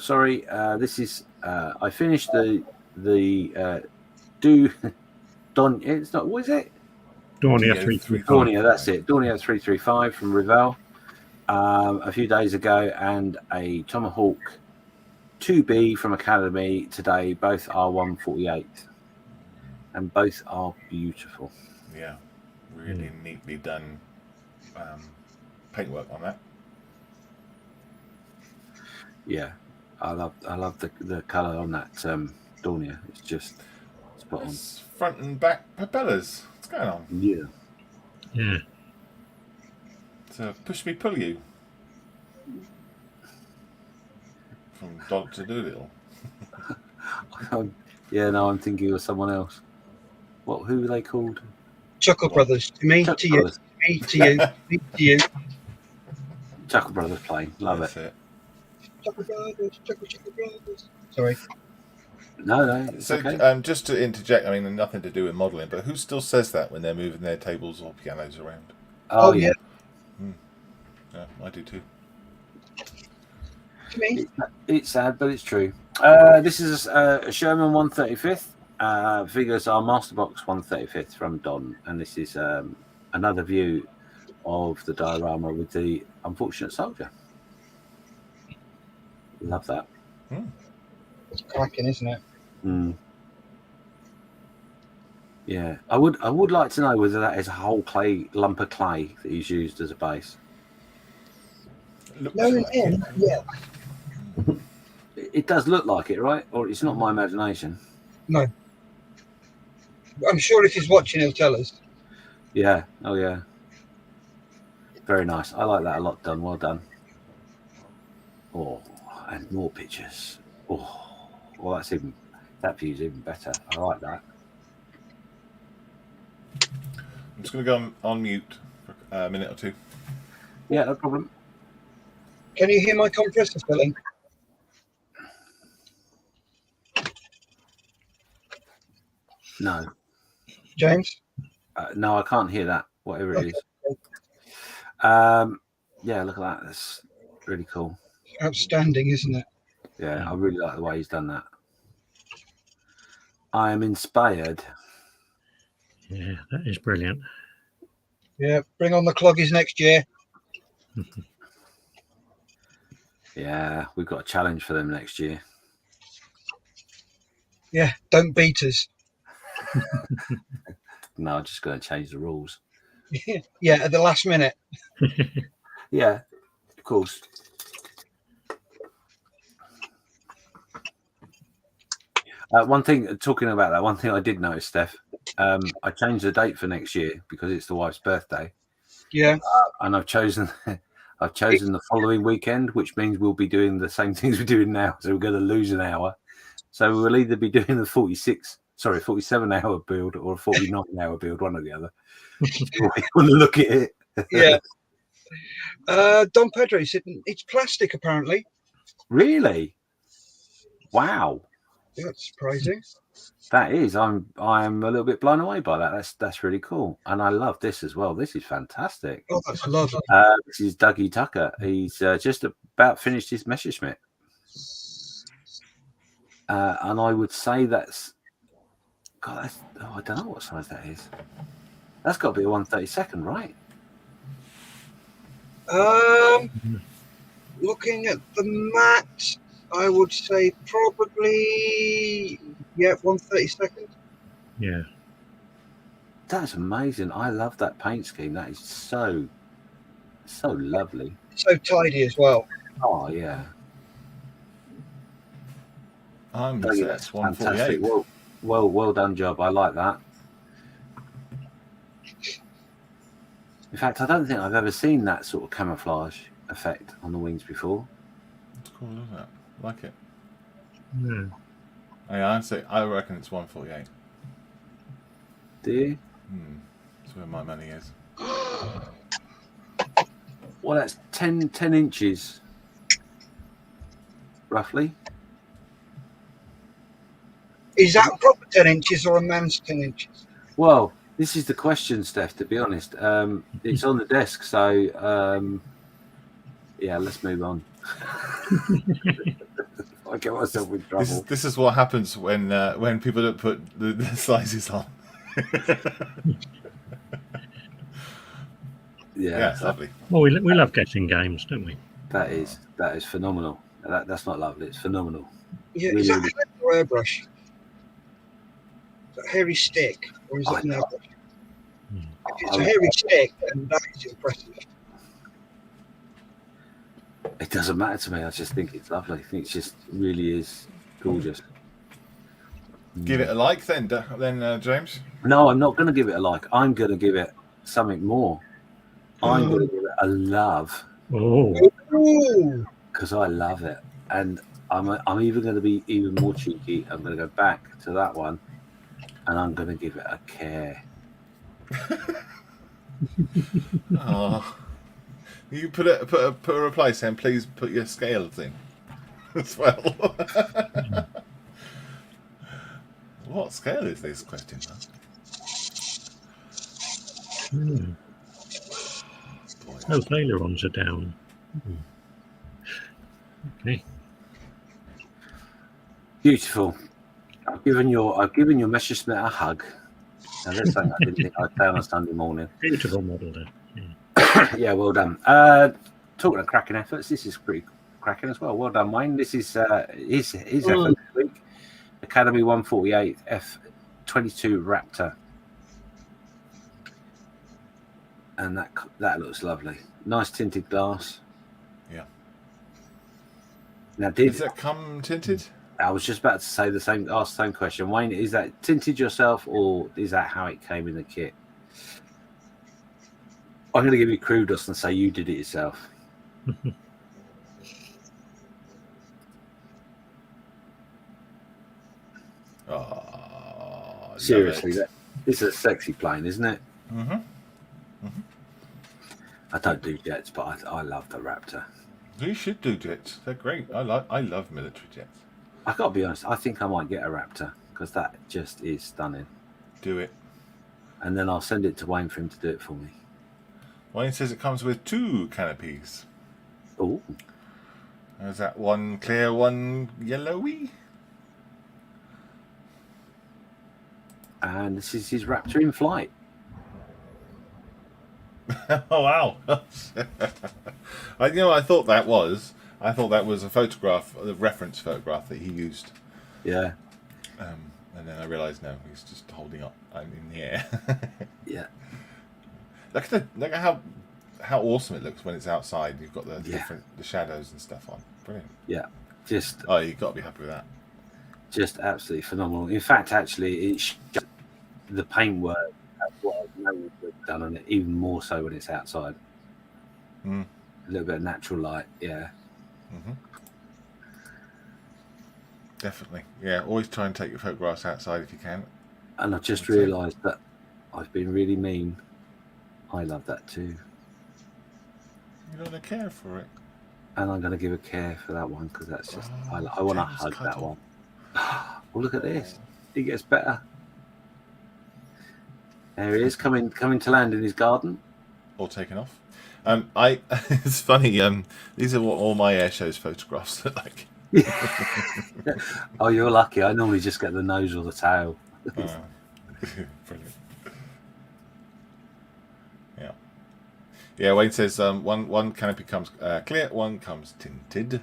sorry. This is I finished the Don. It's not. What is it? Dornier 335. Dornier, that's it. Dornier 335 from Revell a few days ago, and a Tomahawk 2B from Academy today. Both are 148, and both are beautiful. Yeah, really neatly done paintwork on that. Yeah, I love the colour on that Dornier. It's just spot on. It's front and back propellers. What's going on? Yeah. Yeah. To push me, pull you. From Dr. Doolittle. I'm thinking of someone else. Who are they called? Chuckle Brothers. To me, Chuckle to you. Brothers. Me, to you. Me, to you. Chuckle Brothers plane. Love That's it. Chuckle Brothers. Chuckle Brothers. Sorry. No, it's So, okay. just to interject, I mean, nothing to do with modelling, but who still says that when they're moving their tables or pianos around? Oh yeah. Yeah, I do too. To me. It's sad, but it's true. This is a Sherman 135th. Figures are Masterbox 135th from Don, and this is another view of the diorama with the unfortunate soldier. Love that. It's cracking, isn't it? Yeah, I would like to know whether that is a whole lump of clay that he's used as a base. No, in, yeah. It does look like it, right? Or it's not my imagination. No. I'm sure if he's watching, he'll tell us. Yeah. Oh yeah. Very nice. I like that a lot. Done. Well done. Oh, and more pictures. Oh, well, that view's even better. I like that. I'm just going to go on mute for a minute or two. Yeah, no problem. Can you hear my compressor filling? No. James? No, I can't hear that. Whatever it is. Yeah, look at that. That's really cool. Outstanding, isn't it? Yeah, I really like the way he's done that. I am inspired. Yeah, that is brilliant. Yeah, bring on the cloggies next year. Yeah, we've got a challenge for them next year. Yeah, don't beat us. No, I'm just going to change the rules. Yeah, at the last minute. Yeah, of course. One thing, talking about that, one thing I did notice, Steph, I changed the date for next year because it's the wife's birthday. Yeah. And I've chosen the following weekend, which means we'll be doing the same things we're doing now. So we're going to lose an hour. So we'll either be doing the 47-hour build or a 49-hour build, one or the other. We want to look at it. Yeah. Don Pedro said it's plastic, apparently. Really? Wow. That's surprising. That is, I'm a little bit blown away by that. That's really cool, and I love this as well. This is fantastic. Oh, that's lovely. This is Dougie Tucker. He's just about finished his Messerschmitt, and I would say that's. God, I don't know what size that is. That's got to be a 132nd, right? Looking at the mat, I would say probably 132nd. Yeah. That's amazing. I love that paint scheme. That is so lovely. So tidy as well. Oh yeah. I'm Oh, yeah, that's 148. fantastic. Well done job. I like that. In fact, I don't think I've ever seen that sort of camouflage effect on the wings before. It's cool, isn't it? Like it. Yeah. Yeah, I reckon it's 148. Do you? That's where my money is. Well, that's 10 inches, roughly. Is that proper 10 inches or a man's 10 inches? Well, this is the question, Steph, to be honest. It's on the desk, so yeah, let's move on. I get myself in trouble. This is what happens when people don't put the sizes on. Yeah, it's lovely. Well, we love getting games, don't we? That is phenomenal. That's not lovely. It's phenomenal. Yeah, Really, is that really. hand or airbrush? Is that a hairy stick or is it an airbrush? If it's a hairy stick, then that is impressive. It doesn't matter to me. I just think it's lovely. I think it just really is gorgeous. Give it a like then James. No, I'm not going to give it a like. I'm going to give it something more. I'm going to give it a love. Oh. Ooh. Because I love it, and I'm even going to be even more cheeky. I'm going to go back to that one, and I'm going to give it a care. Oh, you put a reply saying please put your scale thing as well. What scale is this question? Those ailerons are down. Okay. Beautiful. I've given your Messerschmitt a hug. Now that's something I didn't think I'd say on a Sunday morning. Beautiful model there. Yeah, well done. Talking of cracking efforts, this is pretty cracking as well. Well done, Wayne. This is his effort this week. Academy 148 F22 Raptor, and that looks lovely. Nice tinted glass. Yeah. Now, does that come tinted? I was just about to say ask the same question, Wayne. Is that tinted yourself, or is that how it came in the kit? I'm going to give you kudos and say you did it yourself. Oh, seriously, this is a sexy plane, isn't it? Mm-hmm. Mm-hmm. I don't do jets, but I love the Raptor. You should do jets. They're great. I love military jets. I got to be honest. I think I might get a Raptor because that just is stunning. Do it. And then I'll send it to Wayne for him to do it for me. Wayne says it comes with 2 canopies. Oh. Is that one clear, one yellowy? And this is his Raptor in flight. Oh wow! I thought that was a photograph, a reference photograph that he used. Yeah. And then I realised no, he's just holding up in the air. Yeah. Look at how awesome it looks when it's outside. You've got the shadows and stuff on. Brilliant. Yeah. You've got to be happy with that. Just absolutely phenomenal. In fact, actually, it's the paintwork. That's what I know we've done on it, even more so when it's outside. Mm. A little bit of natural light, yeah. Mm-hmm. Definitely, yeah. Always try and take your photographs outside if you can. And I've just realised that I've been really mean. I love that too. You don't care for it. And I'm going to give a care for that one because that's just I want to hug that one. Well, look at this. He gets better. There he is, coming to land in his garden. Or taken off. It's funny. These are what all my air shows photographs look like. Oh, you're lucky. I normally just get the nose or the tail. Brilliant. Yeah. Yeah. Wayne says one canopy comes clear, one comes tinted.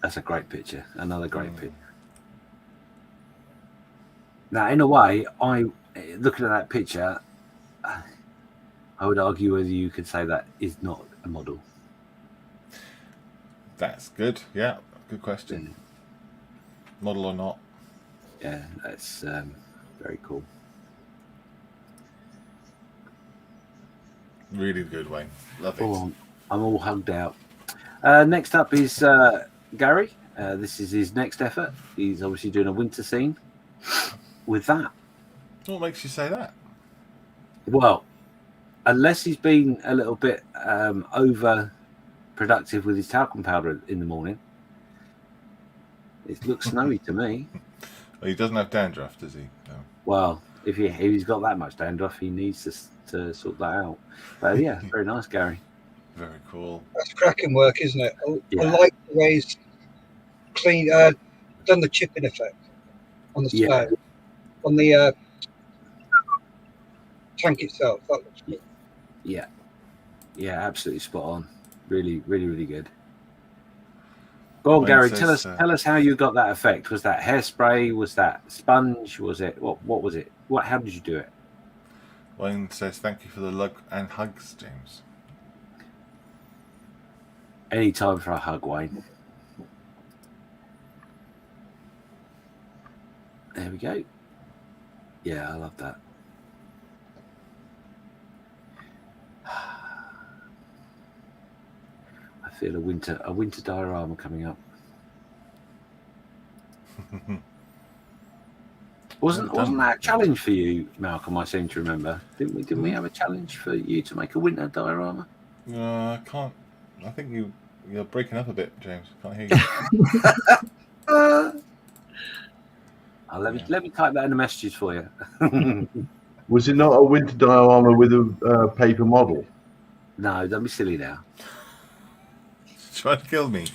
That's a great picture. Another great picture. Now, in a way, looking at that picture, I would argue whether you could say that is not a model. That's good. Yeah, good question. Model or not? Yeah, that's very cool. Really good, Wayne. Love it. Oh, I'm all hugged out. Next up is Gary. This is his next effort. He's obviously doing a winter scene with that. What makes you say that? Well, unless he's been a little bit over productive with his talcum powder in the morning. It looks snowy to me. Well, he doesn't have dandruff, does he? No. Well, if he's got that much dandruff, he needs to sort that out. But yeah, very nice, Gary. Very cool. That's cracking work, isn't it? I Yeah. like the way he's clean, done the chipping effect on the snow, on the tank itself. That looks good. Yeah, absolutely spot on. Really, really, really good. Go on, Wayne Gary. says, Tell us how you got that effect. Was that hairspray? Was that sponge? Was it what was it? How did you do it? Wayne says, thank you for the lug and hugs, James. Any time for a hug, Wayne. There we go. Yeah, I love that. I feel a winter diorama coming up. Wasn't that a challenge for you, Malcolm? I seem to remember. Didn't we have a challenge for you to make a winter diorama? I can't. I think you're breaking up a bit, James. Can't hear you. Let me type that in the messages for you. Was it not a winter diorama with a paper model? No, don't be silly now. Trying to kill me.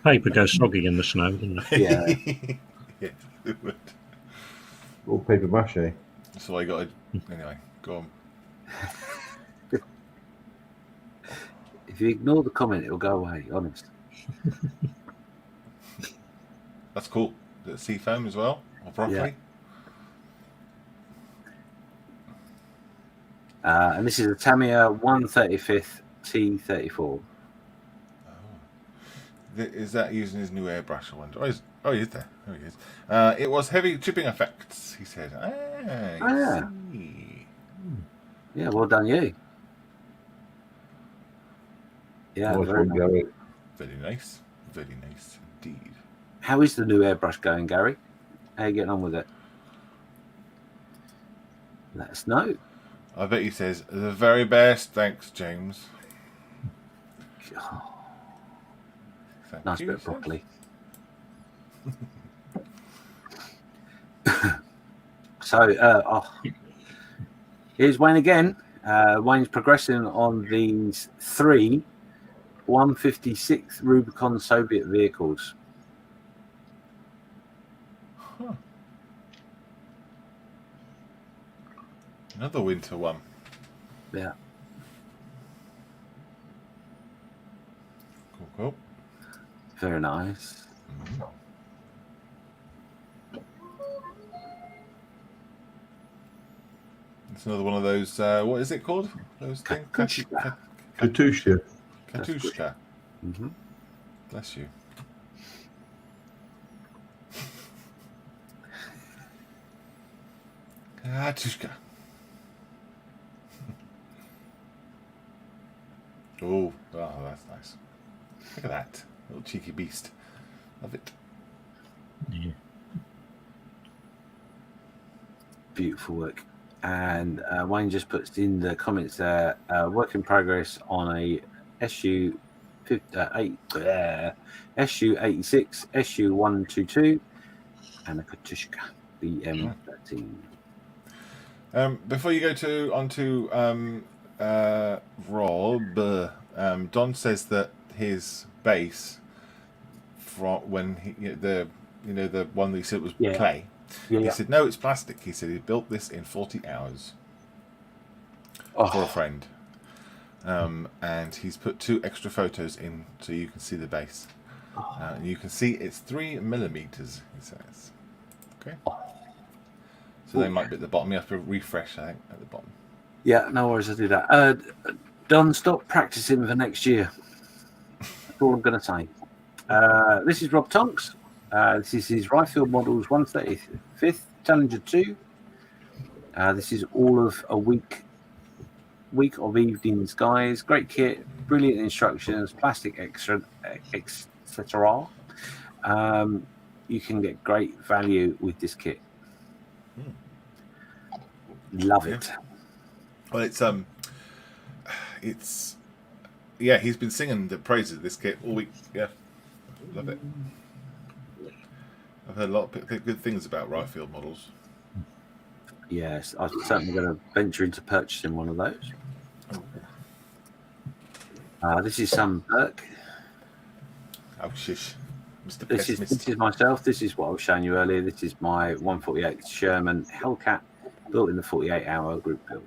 Paper goes soggy in the snow, doesn't it? Yeah. Yeah, it would. Or paper mache? So I got to. Anyway, go on. If you ignore the comment, it'll go away. Honest. That's cool. Is it sea foam as well? Or broccoli? Yeah. And this is a Tamiya 135th T34. Is that using his new airbrush? I wonder. Oh, he is there. There he is. It was heavy chipping effects, he said. Yeah. Yeah, well done, you. Yeah, very nice. Very nice. Very nice indeed. How is the new airbrush going, Gary? How are you getting on with it? Let us know. I bet he says, the very best. Thanks, James. Thank Nice you, bit of sir. broccoli. So, here's Wayne again. Wayne's progressing on these 3 156th Rubicon Soviet vehicles. Huh. Another winter one. Yeah. Cool. Very nice. It's another one of those. What is it called? Those things. Katushka. Katushka. Katushka. Mm-hmm. Bless you. Katushka. Oh, that's nice. Look at that little cheeky beast. Love it. Yeah. Beautiful work. And Wayne just puts in the comments there, work in progress on a SU SU-86, SU-122, and a Katushka BM-13. Before you go onto Rob, Don says that his base, from when the one that he said was clay. He said no, it's plastic. He said he built this in 40 hours for a friend, and he's put 2 extra photos in so you can see the base. And you can see it's 3 millimeters. He says, okay. So they might be at the bottom. You have to refresh, I think, at the bottom. Yeah, no worries. I'll do that. Don, stop practicing for next year. That's all I'm going to say. This is Rob Tonks. This is his Rifle Models 135th Challenger 2. This is all of a week of evenings, guys. Great kit, brilliant instructions, plastic extra, etc. You can get great value with this kit. Love it. Well, it's he's been singing the praises of this kit all week. Yeah, love it. I've heard a lot of good things about Rifle models. Yes, I'm certainly going to venture into purchasing one of those. This is some Burke. Oh, shish. Mr. This is myself. This is what I was showing you earlier. This is my 148 Sherman Hellcat, built in the 48-hour group build.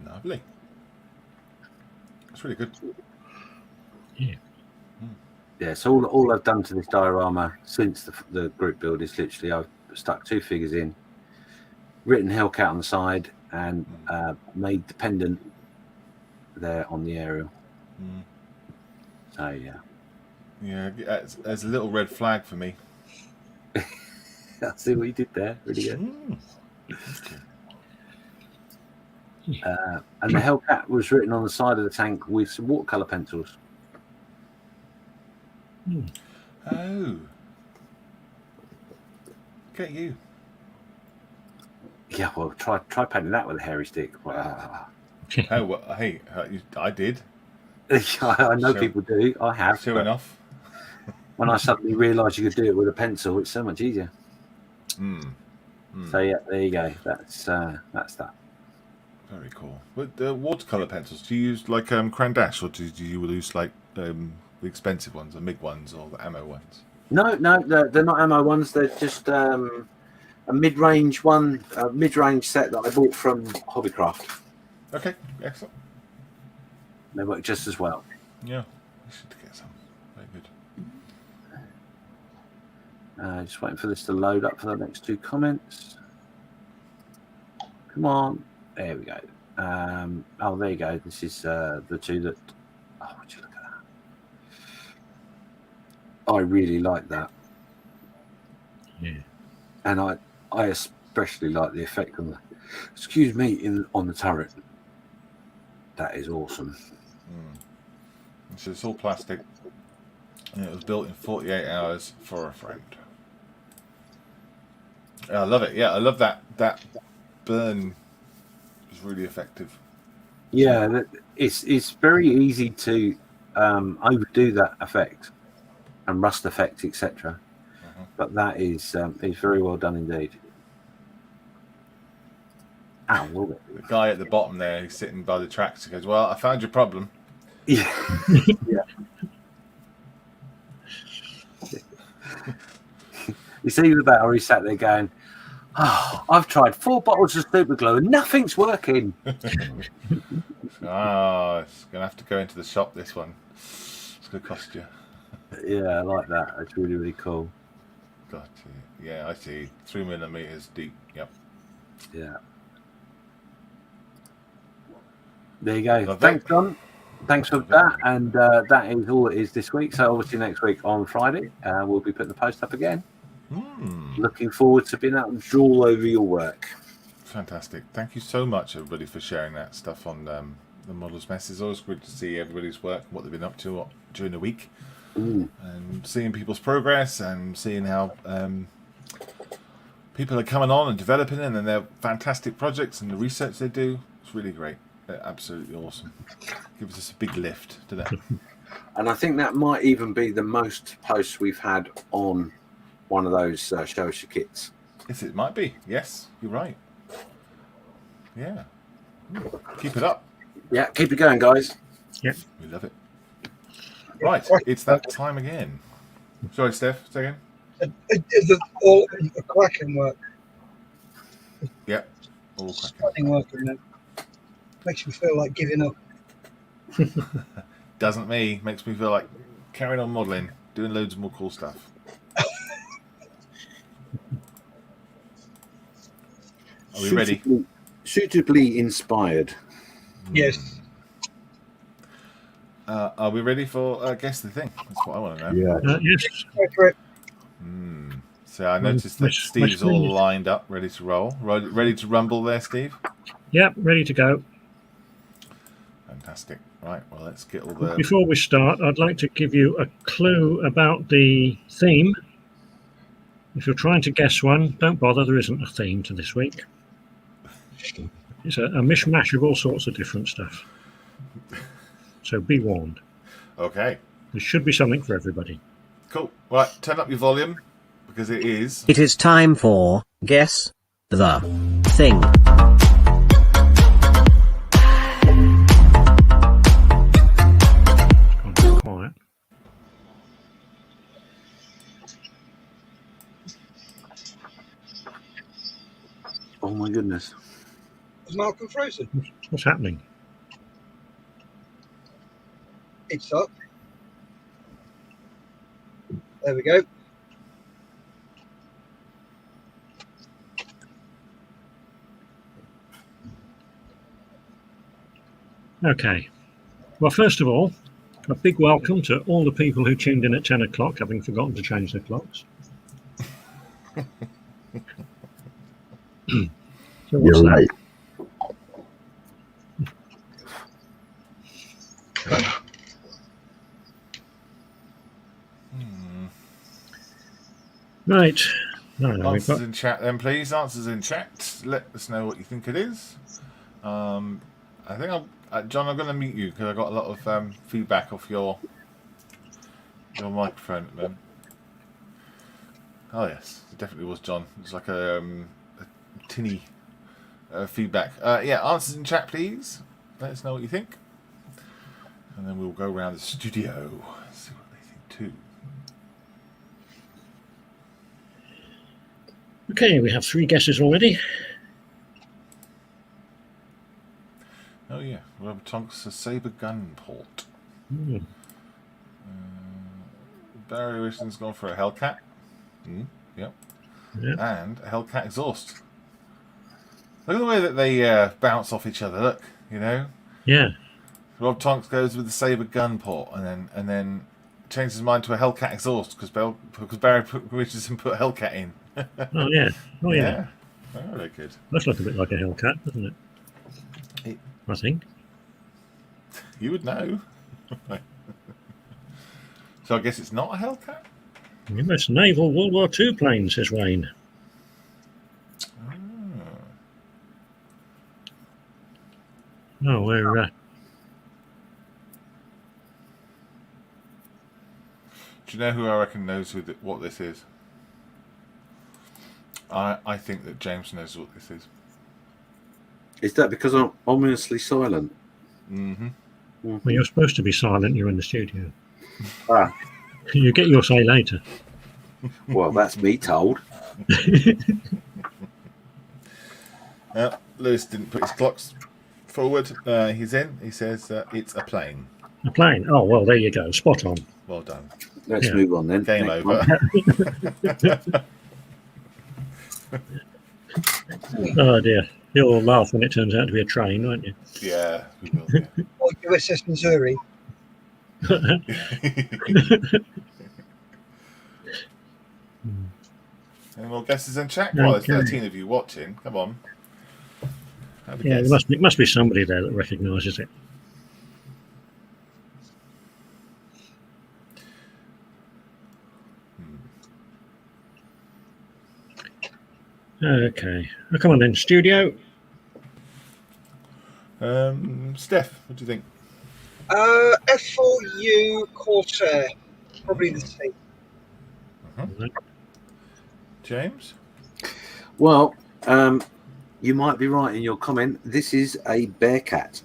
Lovely. That's really good. Yeah. Yeah, so all I've done to this diorama since the group build is literally I've stuck 2 figures in, written Hellcat on the side, and made the pendant there on the aerial. So, yeah. Yeah, there's a little red flag for me. I see what you did there. Really good. And the Hellcat was written on the side of the tank with some watercolour pencils. Oh. Get you. Yeah, well, try painting that with a hairy stick. Wow. Oh, well, hey, I did. I know people do. I have. Sure enough. When I suddenly realised you could do it with a pencil, it's so much easier. So yeah, there you go. That's that. Very cool. With the watercolor pencils, do you use like Crandash, or do you use like the expensive ones, the MIG ones, or the ammo ones? No, they're not ammo ones. They're just a mid-range one, a mid-range set that I bought from Hobbycraft. Okay, excellent. They work just as well. Yeah, we should get some. Very good. Just waiting for this to load up for the next 2 comments. Come on. There we go. Oh, there you go. This is the 2 that... Oh, would you look at that? I really like that. Yeah. And I especially like the effect on the... Excuse me, on the turret. That is awesome. So it's all plastic. And it was built in 48 hours for a friend. I love it. Yeah, I love that burn. It's really effective. Yeah, it's very easy to overdo that effect and rust effect, etc. But that is very well done indeed. Ow, the guy at the bottom there, who's sitting by the tracks, goes, "Well, I found your problem." Yeah. Yeah. It's either that or he sat there going, "Oh, I've tried 4 bottles of super glue and nothing's working." It's going to have to go into the shop, this one. It's going to cost you. Yeah, I like that. It's really, really cool. Got you. Yeah, I see. 3 millimeters deep. Yep. Yeah. There you go. Lovely. Thanks, John. Thanks for that. And that is all it is this week. So obviously next week on Friday, we'll be putting the post up again. Looking forward to being able to draw over your work. Fantastic. Thank you so much, everybody, for sharing that stuff on the Models Mess. It's always good to see everybody's work, what they've been up to during the week. And seeing people's progress and seeing how people are coming on and developing it, and their fantastic projects and the research they do. It's really great. They're absolutely awesome. Gives us a big lift, doesn't it? And I think that might even be the most posts we've had on one of those show us your kits. Yes, it might be. Yes, you're right. Yeah. Keep it up. Yeah, keep it going, guys. Yeah. We love it. Right, it's that time again. Sorry, Steph, say again. All the cracking work. Yeah, all cracking. Starting working now. Makes me feel like giving up. Doesn't me. Makes me feel like carrying on modelling, doing loads more cool stuff. Are we ready? Suitably inspired. Yes. Are we ready for Guess the Thing? That's what I want to know. Yeah. Yes. Go for it. So I noticed that Steve's all lined up, ready to roll. Ready to rumble there, Steve? Yep, ready to go. Fantastic. Right, well, let's get all the... Before we start, I'd like to give you a clue about the theme. If you're trying to guess one, don't bother, there isn't a theme to this week. It's a mishmash of all sorts of different stuff. So be warned. Okay, There should be something for everybody. cool. Right, turn up your volume, because it is... It is time for Guess the Thing. It's gone too quiet. Oh my goodness. Is Malcolm frozen? What's happening? It's up. There we go. Okay. Well, first of all, a big welcome to all the people who tuned in at 10 o'clock, having forgotten to change their clocks. So what's You're that? right. Right. No, we've Answers got... in chat then, please. Answers in chat. Let us know what you think it is. I think John, I'm going to mute you because I got a lot of feedback off your microphone at the moment. Oh yes, it definitely was John. It's like a tinny feedback. Yeah, answers in chat, please. Let us know what you think, and then we'll go around the studio see what they think too. Okay, we have 3 guesses already. Oh yeah, Robert Tonks a saber gun port. Barry Wilson's gone for a Hellcat. Yep. Yeah. And a Hellcat exhaust. Look at the way that they bounce off each other. Look, you know. Yeah. Rob Tonks goes with the saber gun port, and then changes his mind to a Hellcat exhaust because Barry Richardson put Hellcat in. Oh, yeah. Oh, yeah. Oh, very good. Does look a bit like a Hellcat, doesn't it? I think. You would know. So I guess it's not a Hellcat? US Naval World War II plane, says Wayne. No, we're... Do you know who I reckon knows what this is? I think that James knows what this is. Is that because I'm ominously silent? Mm-hmm. Well, you're supposed to be silent, you're in the studio. Ah, You get your say later. well, that's me told. Lewis didn't put his clocks forward. He's in. He says it's a plane. A plane? Oh, well, there you go. Spot on. Well done. Let's Yeah. move on then. Game Next over. one. Oh, dear. You'll laugh when it turns out to be a train, won't you? Yeah, we will. Yeah. Or USS Missouri. Any more guesses in chat? Well, there's Okay. 13 of you watching. Come on. Have a Yeah, guess. there must be somebody there that recognises it. Okay. Oh, come on then, studio. Steph, what do you think? F4U Corsair, probably the same. James? Well, you might be right in your comment. This is a Bearcat.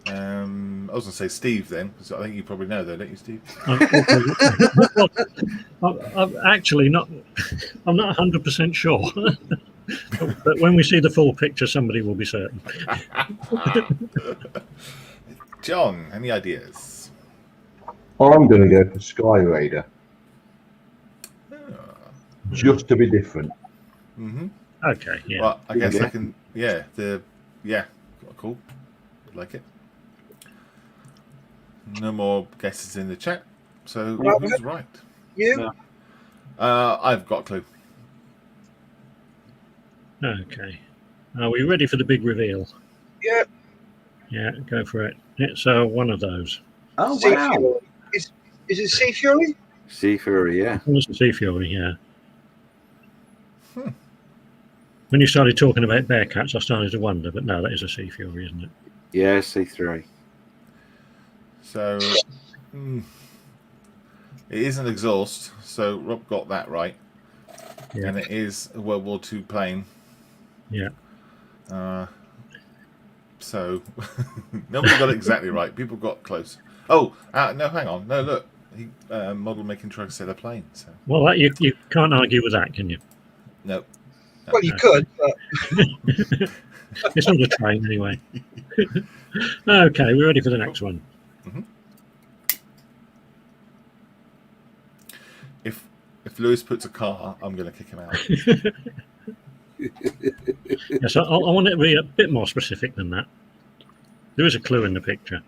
I was going to say Steve then, because I think you probably know though, don't you, Steve? I'm actually not. I'm not 100% sure. But when we see the full picture, somebody will be certain. John, any ideas? I'm going to go for Sky Raider, just to be different. Mm-hmm. Okay, yeah. Well, I guess Yeah. I can. Yeah, cool. Like it. No more guesses in the chat. So Well, who's right? You? No. I've got a clue. Okay. Are we ready for the big reveal? Yeah. Yeah, go for it. It's one of those. Oh, Sea wow. Fury. Is it Sea Fury? Sea Fury, yeah. It's a Sea Fury, yeah. When you started talking about Bearcats, I started to wonder, but no, that is a Sea Fury, isn't it? Yeah, Sea3. So it is an exhaust. So Rob got that right, Yeah. and it is a World War II plane. Yeah. So nobody got it exactly right. People got close. Oh, no, hang on. No, look. He model making truck said a plane. So Well, that, you can't argue with that, can you? no. Well, you could, but It's not a train, anyway. Okay, we're ready for the next one. If Lewis puts a car, I'm going to kick him out. Yes, I want it to be a bit more specific than that. There is a clue in the picture.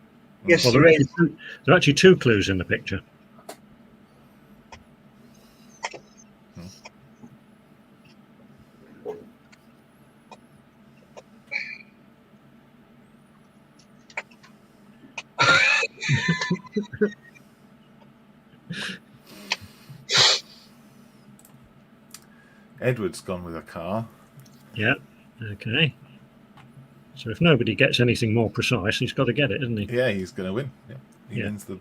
yes, Well, there is. there are actually two clues in the picture. Edward's gone with a car. Yeah. Okay. So if nobody gets anything more precise, he's got to get it, isn't he? Yeah, he's going to win. Yeah, he Yeah. wins the.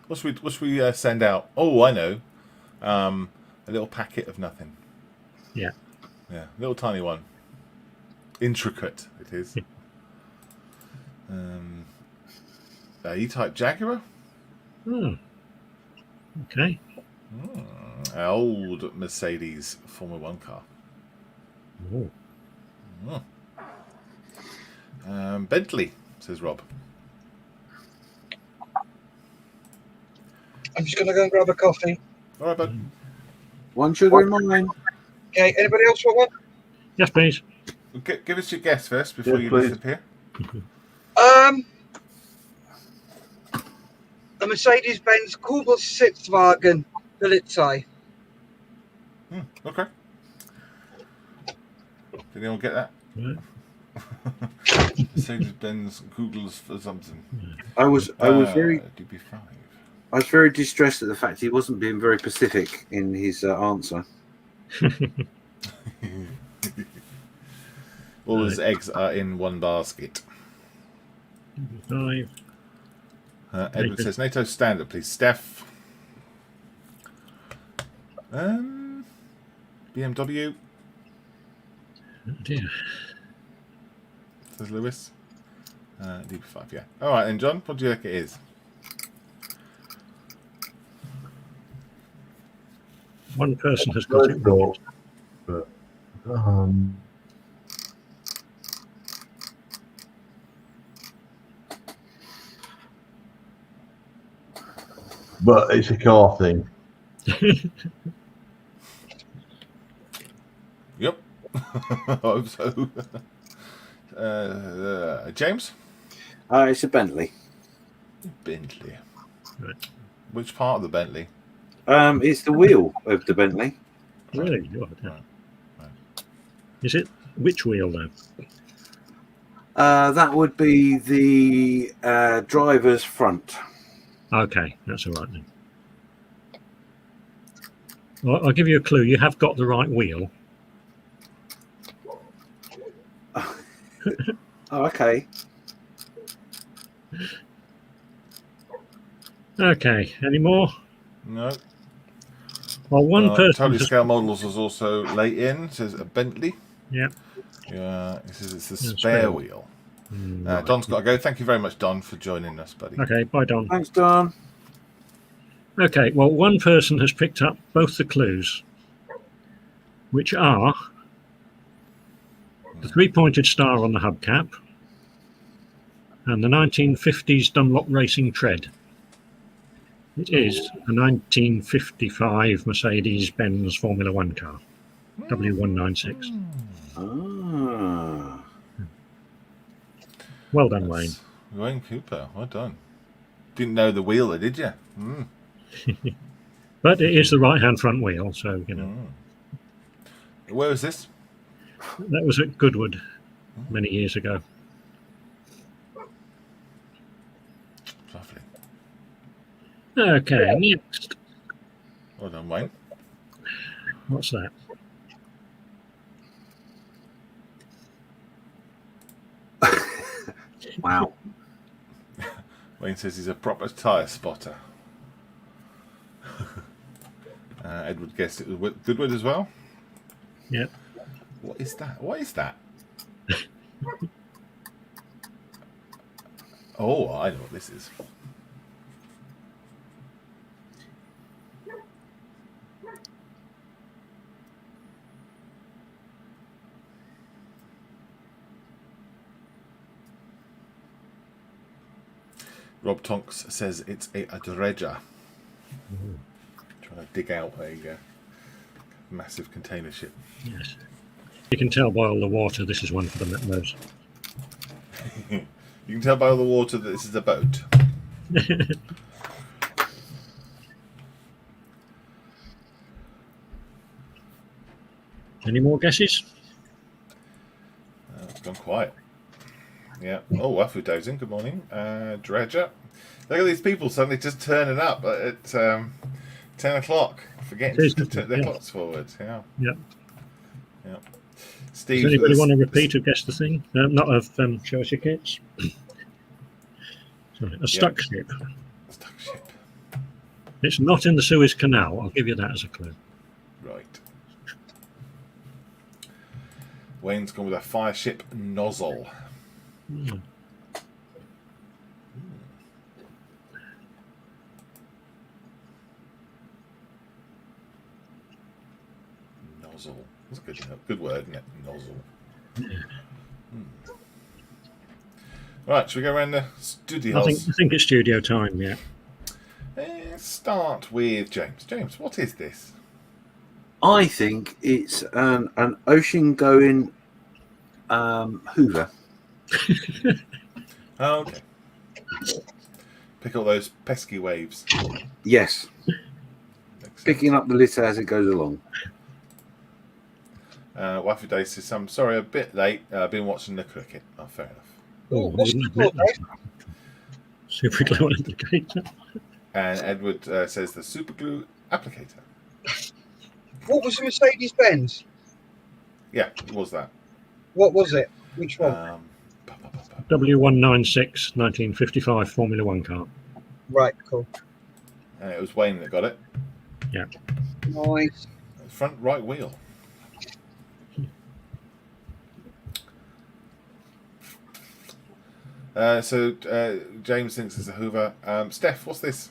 What should we send out? Oh, I know. A little packet of nothing. Yeah. Yeah, little tiny one. Intricate it is. E-Type Jaguar. Oh. Okay. Old Mercedes Formula 1 car. Oh. Bentley, says Rob. I'm just going to go and grab a coffee. All right, bud. One sugar in mine. Okay, anybody else want one? Yes, please. Give us your guess first before Yes, you please. disappear. A Mercedes-Benz Kugelsitzwagen Polizei. Okay. Did anyone get that? Right. Mercedes-Benz Google's for something. I was very DB5. distressed at the fact he wasn't being very specific in his answer. All his eggs are in one basket. 5. Edward says, NATO standard, please. Steph. BMW, Oh dear. says Lewis. DB5, yeah. All right, then, John, what do you think it is? One person has got it wrong. But, but it's a car thing. Yep. I hope so. James? It's a Bentley. Bentley. Right. Which part of the Bentley? It's the wheel of the Bentley. Really? Oh, dear. Right. Is it which wheel though? That would be the driver's front. Okay, that's all right then. Well, I'll give you a clue. You have got the right wheel. Oh, Okay. Okay, any more? No. Well, one person. Totally has- Scale Models was also late in. Says a Bentley. Yeah. Yeah. He says it's the Yeah, spare wheel. Right. Don's got to go. Thank you very much, Don, for joining us, buddy. Okay, bye, Don. Thanks, Don. Okay, well, one person has picked up both the clues, which are the three-pointed star on the hubcap and the 1950s Dunlop racing tread. It is a 1955 Mercedes-Benz Formula One car, W196. Ah. Well done, Wayne. Wayne Cooper. Well done. Didn't know the wheeler, did you? But it is the right-hand front wheel, so, you know. Where was this? That was at Goodwood many years ago. Lovely. Okay, next. Well done, Wayne. What's that? Wow. Wayne says he's a proper tyre spotter. Edward guessed it was Goodwood as well. Yep. What is that? What is that? Oh, I know what this is. Rob Tonks says it's a dredger. Trying to dig out a massive container ship. Yes. You can tell by all the water this is one for the Metmos. You can tell by all the water that this is a boat. Any more guesses? It's gone quiet. Yeah. Oh, Wafu dozing. Good morning. Dredger. Look at these people suddenly just turning up at 10 o'clock, forgetting to turn their clocks forward. Yeah. Yep. Yeah. Steve. Does anybody want to repeat or guess the thing? Not of Show Us Your Kits. Sorry, a stuck ship. Stuck ship. It's not in the Suez Canal. I'll give you that as a clue. Right. Wayne's gone with a fire ship nozzle. Nozzle. That's a good word, isn't it? Nozzle. Right, should we go around the studio? I think it's studio time, yeah. Let's start with James. James, what is this? I think it's an ocean-going Hoover. Oh, okay. Pick up those pesky waves. Yes. Picking up the litter as it goes along. Waffy Day says, I'm sorry, a bit late. I've been watching the cricket. Oh, fair enough. Oh, What's the score, Dave? Super glue applicator. And Edward says the super glue applicator. What was the Mercedes-Benz? Yeah, it was that. What was it? Which one? W196 1955 Formula One car. Right, cool. And it was Wayne that got it. Yeah. Nice. Front right wheel. So James thinks it's a Hoover. Steph, what's this?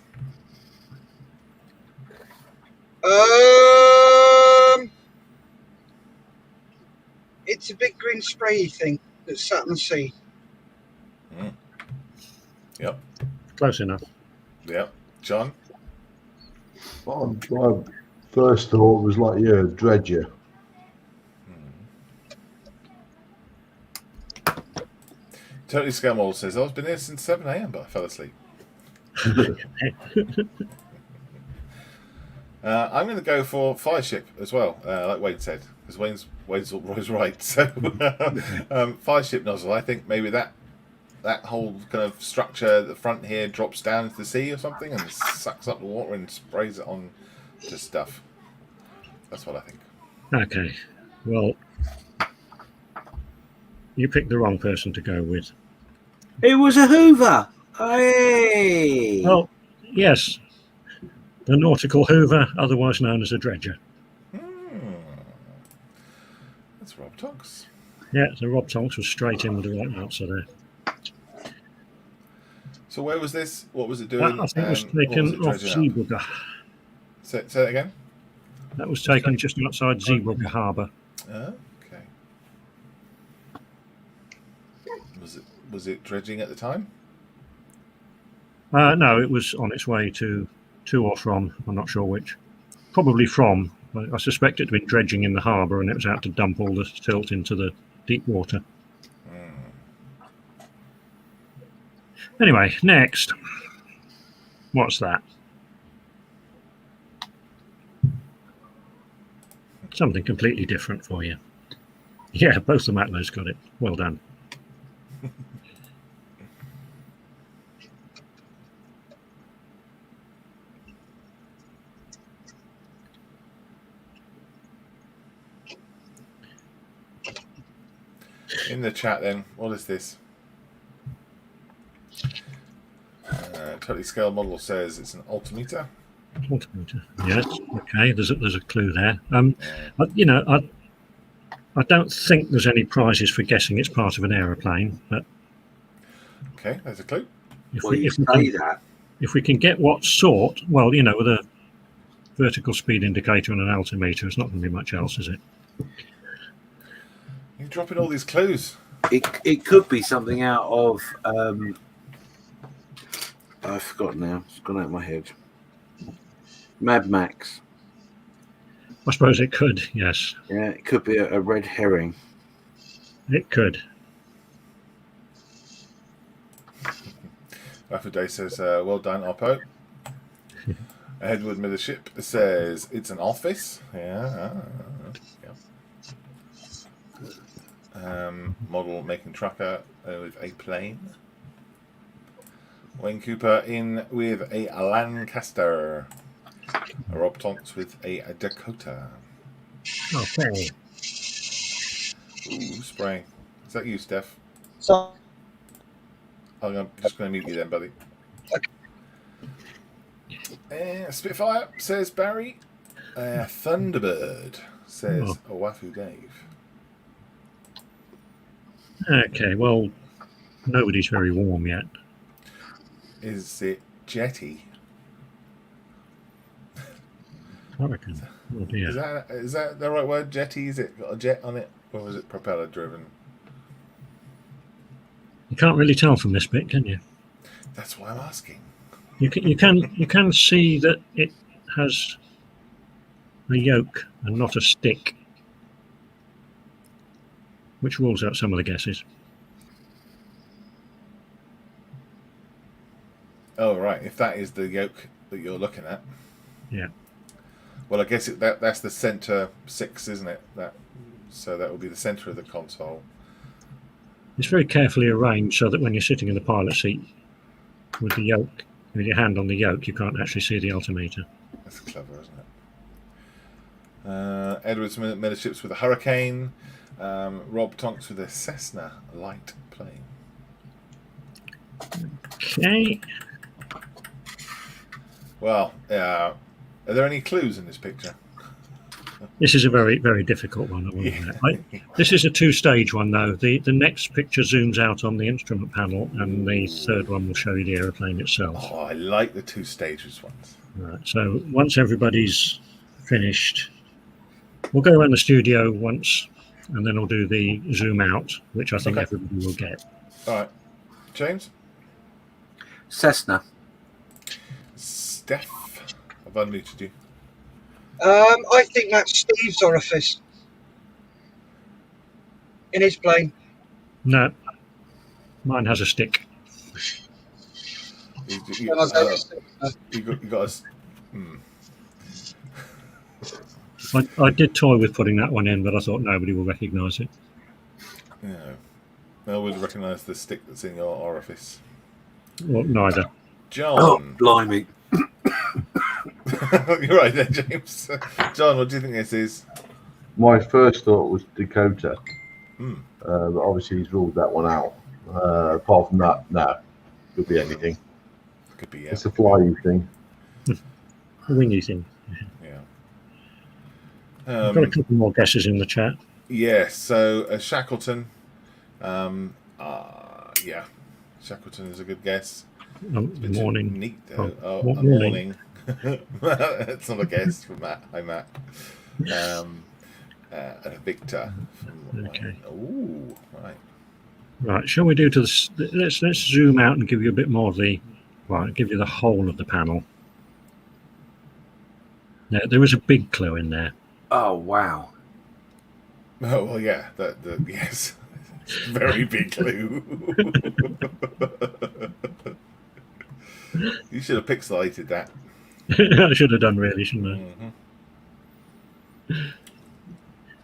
It's a big green sprayy thing that sat in the sea. Yep. Close enough. Yep. John? My first thought was like, yeah, dredger. Totally Scamol says, I've been here since 7 a.m, but I fell asleep. I'm going to go for fire ship as well, like Wayne said, because Wayne's always right. So, fire ship nozzle. I think maybe that whole kind of structure at the front here drops down into the sea or something and sucks up the water and sprays it on to stuff. That's what I think. Okay. Well, You picked the wrong person to go with. It was a Hoover. Hey. Well, yes. The nautical Hoover, otherwise known as a dredger. That's Rob Tonks. Yeah, so Rob Tonks was straight in with the right answer there. So where was this? What was it doing? That, I think, was what was taken it off dredging up? Zeebrugge. Say that again? That was taken just outside Zeebrugge Harbour. Okay. Was it dredging at the time? No, it was on its way to or from. I'm not sure which. Probably from. I suspect it had been dredging in the harbour and it was out to dump all the silt into the deep water. Anyway, next. What's that? Something completely different for you. Yeah, both the Matlows got it. Well done. In the chat then, what is this? Totally Scale Model says it's an altimeter. Altimeter. Yes. Okay. There's a clue there. I don't think there's any prizes for guessing it's part of an aeroplane, but Okay, there's a clue. if we can get what sort, well, with a vertical speed indicator and an altimeter, it's not going to be much else, is it? You're dropping all these clues. It could be something out of I forgot now. It's gone out of my head. Mad Max. I suppose it could, yes. Yeah, it could be a red herring. It could. Raptor Day says, well done, Oppo. Edward Millership says, it's an office. Yeah. Model making tracker with a plane. Wayne Cooper in with a Lancaster. Rob Tonks with a Dakota. Okay. Ooh, spraying. Is that you, Steph? So, I'm just going to mute you then, buddy. Spitfire, says Barry. Thunderbird, says Owafu Dave. Okay, well, nobody's very warm yet. Is it Jetty? I reckon. Oh dear. Is that the right word, Jetty? Is it got a jet on it? Or was it propeller driven? You can't really tell from this bit, can you? That's why I'm asking. You can see that it has a yoke and not a stick, which rules out some of the guesses. Oh, right. If that is the yoke that you're looking at. Yeah. Well, I guess that's the center 6, isn't it? So that will be the center of the console. It's very carefully arranged so that when you're sitting in the pilot seat with the yoke, with your hand on the yoke, you can't actually see the altimeter. That's clever, isn't it? Edwards Millerships with a Hurricane. Rob Tonks with a Cessna light plane. Okay. Well, are there any clues in this picture? This is a very, very difficult one. This is a 2-stage one, though. The next picture zooms out on the instrument panel, and the third one will show you the aeroplane itself. Oh, I like the 2 stages ones. Right, so once everybody's finished, we'll go around the studio once, and then we'll do the zoom out, which I think everybody will get. All right. James? Cessna. Steph? I've unmuted you. I think that's Steve's orifice in his plane. No, mine has a stick. You got us. I did toy with putting that one in, but I thought nobody will recognise it. No. I would recognise the stick that's in your orifice. Well, neither. John. Oh, blimey. You're right there, James. John, what do you think this is? My first thought was Dakota. But obviously, he's ruled that one out. Apart from that, no, could be anything. Could be, yeah. It's a flyy thing. Wingy thing. Yeah. I've got a couple more guesses in the chat. Yeah, so Shackleton. Yeah, Shackleton is a good guess. Morning. Neat, though. What Morning. It's not a guess from Matt. Hi, Matt. And Victor. Okay. Ooh, right. Right, shall we do to this? Let's zoom out and give you a bit more of the. Right, give you the whole of the panel. Now, there is a big clue in there. Oh wow! Oh well, yeah. Yes, very big clue. You should have pixelated that. I should have done, really, shouldn't I? Mm-hmm.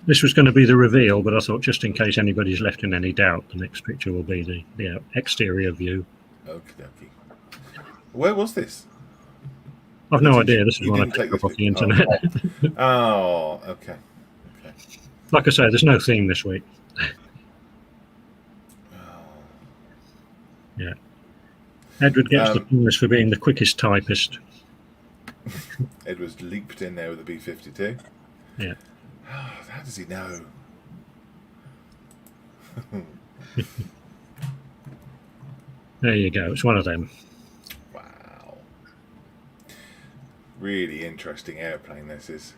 This was going to be the reveal, but I thought just in case anybody's left in any doubt, the next picture will be the exterior view. Okie dokie. Where was this? I've no idea. This is You one I didn't take picked up this off the picture. internet. Oh, okay. Like I say, there's no theme this week. Yeah. Edward gets the bonus for being the quickest typist. Edward's leaped in there with a B-52. Yeah. How does he know? There you go. It's one of them. Wow. Really interesting airplane this is.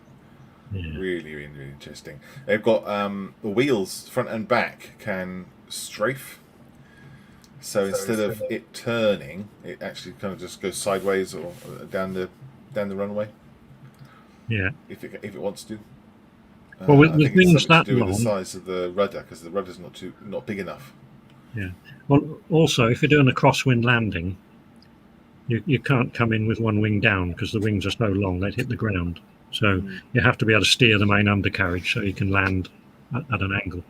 Yeah. Really, really, really interesting. They've got the wheels, front and back, can strafe. So instead of it turning, it actually kind of just goes sideways or down the runway. Yeah. If it wants to. Well, with I think it's wings something that to do with long, the size of the rudder, because the rudder's not big enough. yeah. Well, also, if you're doing a crosswind landing, you can't come in with one wing down because the wings are so long they'd hit the ground. So you have to be able to steer the main undercarriage so you can land at an angle.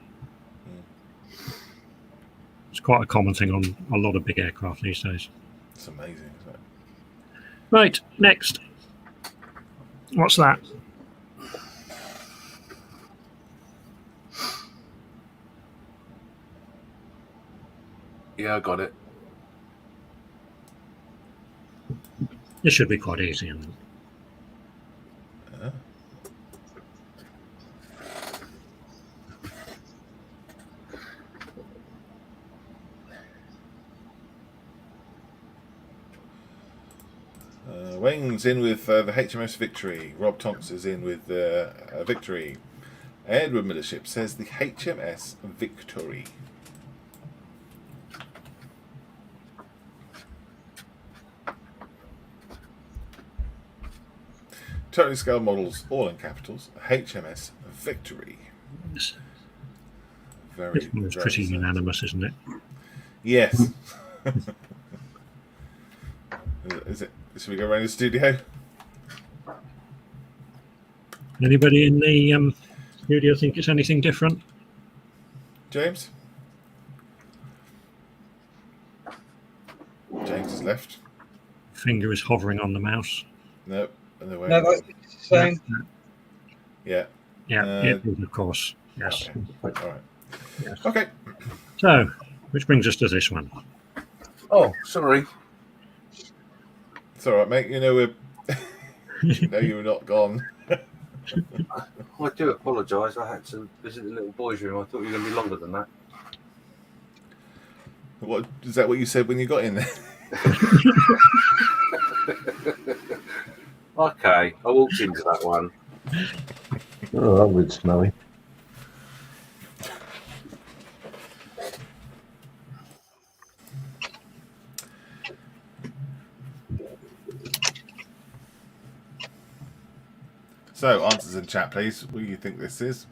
It's quite a common thing on a lot of big aircraft these days. It's amazing, isn't it? Right, next. What's that? Yeah, I got it. This should be quite easy, isn't it? Wayne's in with the HMS Victory. Rob Tonks is in with Victory. Edward Millership says the HMS Victory. Totally scale models, all in capitals. HMS Victory. This Very, one's very pretty sad. unanimous, isn't it? Yes. Is it? Should we go around the studio? Anybody in the studio think it's anything different? James? James has left. Finger is hovering on the mouse. No, other way No, around. that's the same. Yeah. Yeah, Uh, it is, of course. Yes. Okay. All right. Yes. Okay. So, which brings us to this one. Oh, sorry. It's all right, mate. You know we're. You know you're not gone. I do apologise. I had to visit the little boys' room. I thought you were going to be longer than that. What is that? What you said when you got in there? Okay, I walked into that one. Oh, that was smelly. So, answers in chat, please. What do you think this is?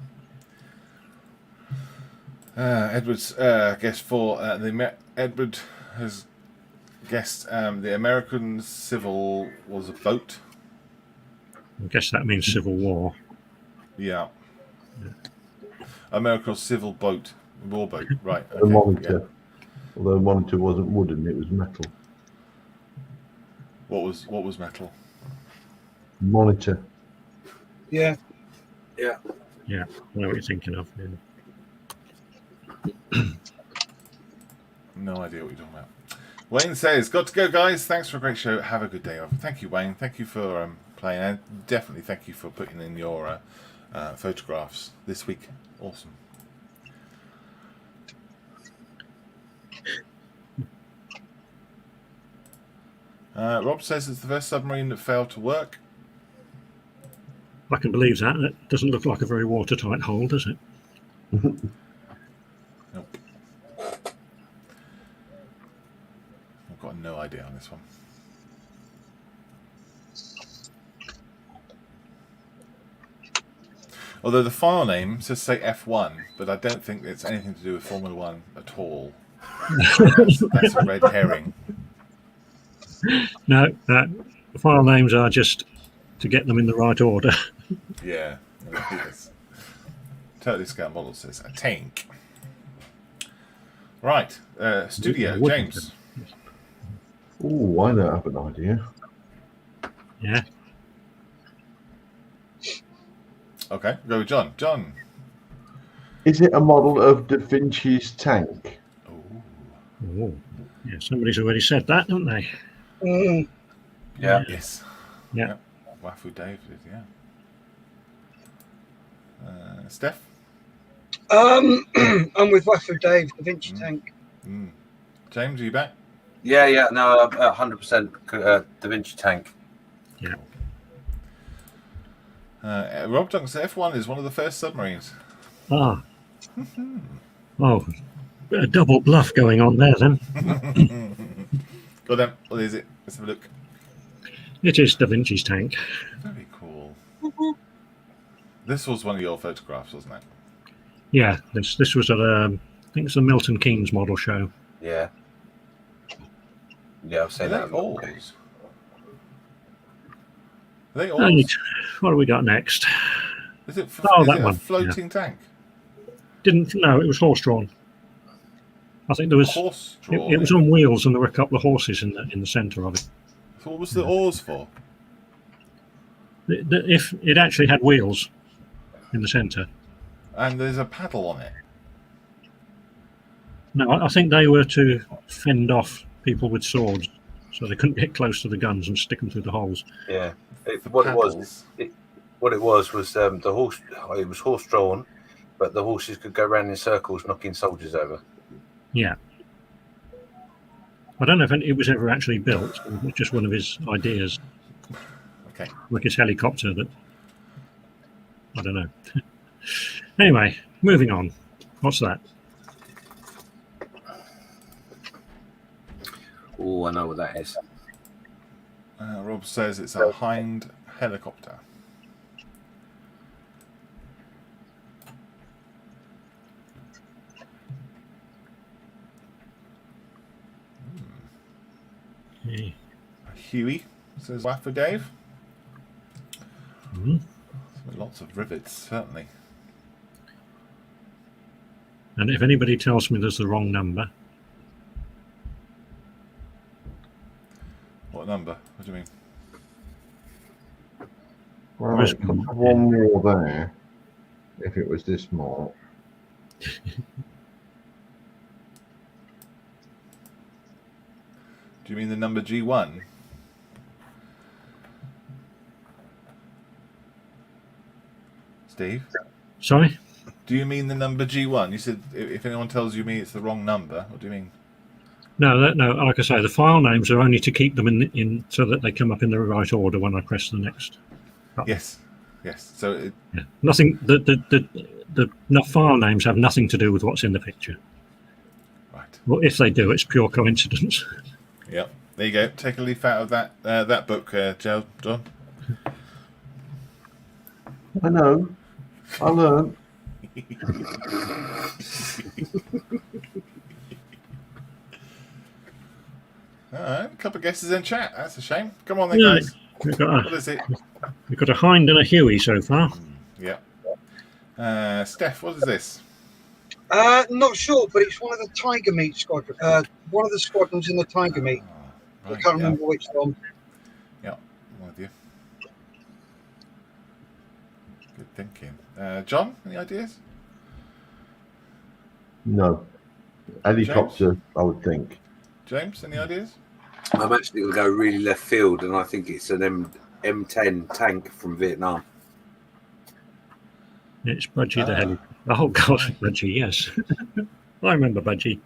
Edward's guessed for Edward has guessed the American Civil was a boat. I guess that means Civil War. Yeah. American Civil boat, war boat, right? The Okay, monitor. yeah. Although the monitor wasn't wooden, it was metal. What was metal? Monitor. Yeah. Yeah, I know what you're thinking of. Yeah. No idea what you're talking about. Wayne says, got to go, guys. Thanks for a great show. Have a good day off. Thank you, Wayne. Thank you for playing, and definitely thank you for putting in your photographs this week. Awesome. Rob says it's the first submarine that failed to work. I can believe that. It doesn't look like a very watertight hole, does it? Nope. I've got no idea on this one. Although the file name says say F1, but I don't think it's anything to do with Formula One at all. That's a red herring. No, the file names are just to get them in the right order. Yeah. Yes. Totally scale model says a tank. Right. Studio, James. Oh, I don't have an idea. Yeah. Okay, go with John. John. Is it a model of Da Vinci's tank? Oh, yeah. Somebody's already said that, haven't they? Mm. Yeah. Yes. Yeah. Wafu Dave did, yeah. Steph? I'm with Wafu Dave, the Vinci tank. James, are you back? Yeah, no, 100% Da Vinci tank. Yeah. Rob Duncan says F1 is one of the first submarines. Ah. Oh, bit of double bluff going on there then. Go then. What is it? Let's have a look. It is Da Vinci's tank. Very cool. This was one of your photographs, wasn't it? Yeah, this was at I think it's the Milton Keynes model show. Yeah. Yeah, I've seen that. Are they oars? Are they Right, oars? what have we got next? Is it, Oh, is that it one. a floating tank? No, it was horse drawn. I think there was. Horse It drawn. was on wheels, and there were a couple of horses in the centre of it. So what was the oars for? If it actually had wheels in the centre. And there's a paddle on it. No, I think they were to fend off people with swords, so they couldn't get close to the guns and stick them through the holes. Yeah. The What paddles. it was the horse. It was horse drawn, but the horses could go round in circles, knocking soldiers over. Yeah. I don't know if it was ever actually built. It was just one of his ideas, Okay. like his helicopter. That I don't know. Anyway, moving on. What's that? Oh, I know what that is. Rob says it's a Hind helicopter. Okay. A Huey, says Wafu Dave. Mhm. Lots of rivets, certainly. And if anybody tells me there's the wrong number, What number? What do you mean? Well, Where's it could have one more there if it was this small. Do you mean the number G1? Steve? sorry. Do you mean the number G1? You said if anyone tells you it's the wrong number. What do you mean? No, like I say, the file names are only to keep them in so that they come up in the right order when I press the next. Yes. Yes. So it, Yeah. Nothing. The file names have nothing to do with what's in the picture. right. Well, if they do, it's pure coincidence. Yep. There you go. Take a leaf out of that book, John. I know. I learned. A couple of guesses in chat. That's a shame. Come on then, Yeah. guys. We've got What is it? a Hind and a Huey so far. Yep. Steph, what is this? Not sure, but it's one of the Tiger Meat squadron. One of the squadrons in the Tiger Meat. I can't remember which one. Yeah, I'm with you. Good thinking. John, any ideas? No. Helicopter, I would think. James, any ideas? I'm actually going to go really left field, and I think it's an M10 tank from Vietnam. It's Budgie the Ah. helicopter. Oh, God, Right. Budgie, yes. I remember Budgie.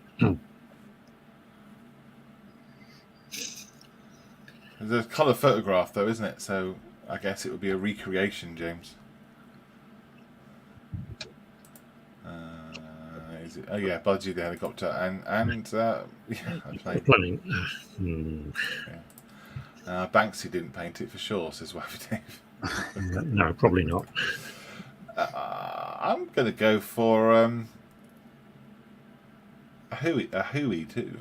There's a colour photograph, though, isn't it? So I guess it would be a recreation, James. Is it? Oh yeah, Budgie the helicopter, and yeah, I played. Planning. Banksy didn't paint it for sure, says Waffy Dave. No, probably not. I'm gonna go for a Huey too.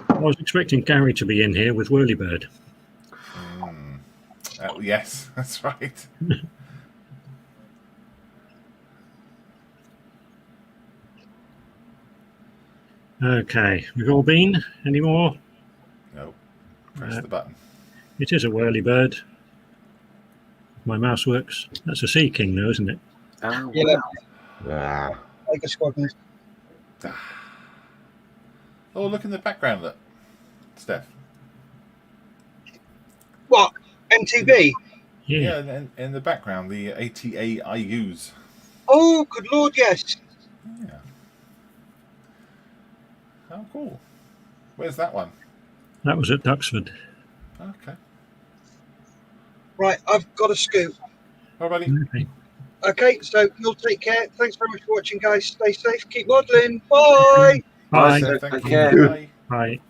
I was expecting Gary to be in here with Whirlybird. Yes, that's right. Okay, we've all been. Any more? No, press the button. It is a Whirlybird. My mouse works. That's a Sea King, though, isn't it? Oh, Yeah. Ah. Tiger Squadron. Oh, look in the background, look, Steph. What? MTV? Yeah. Yeah, in the background, the ATA IUs. Oh, good lord, yes. Yeah. Oh, cool. Where's that one? That was at Duxford. Okay. Right, I've got a scoop. All right, buddy. Okay. Okay, so you'll take care. Thanks very much for watching, guys. Stay safe. Keep modelling. Bye. Bye. So, thank Take you. care. Bye. Bye.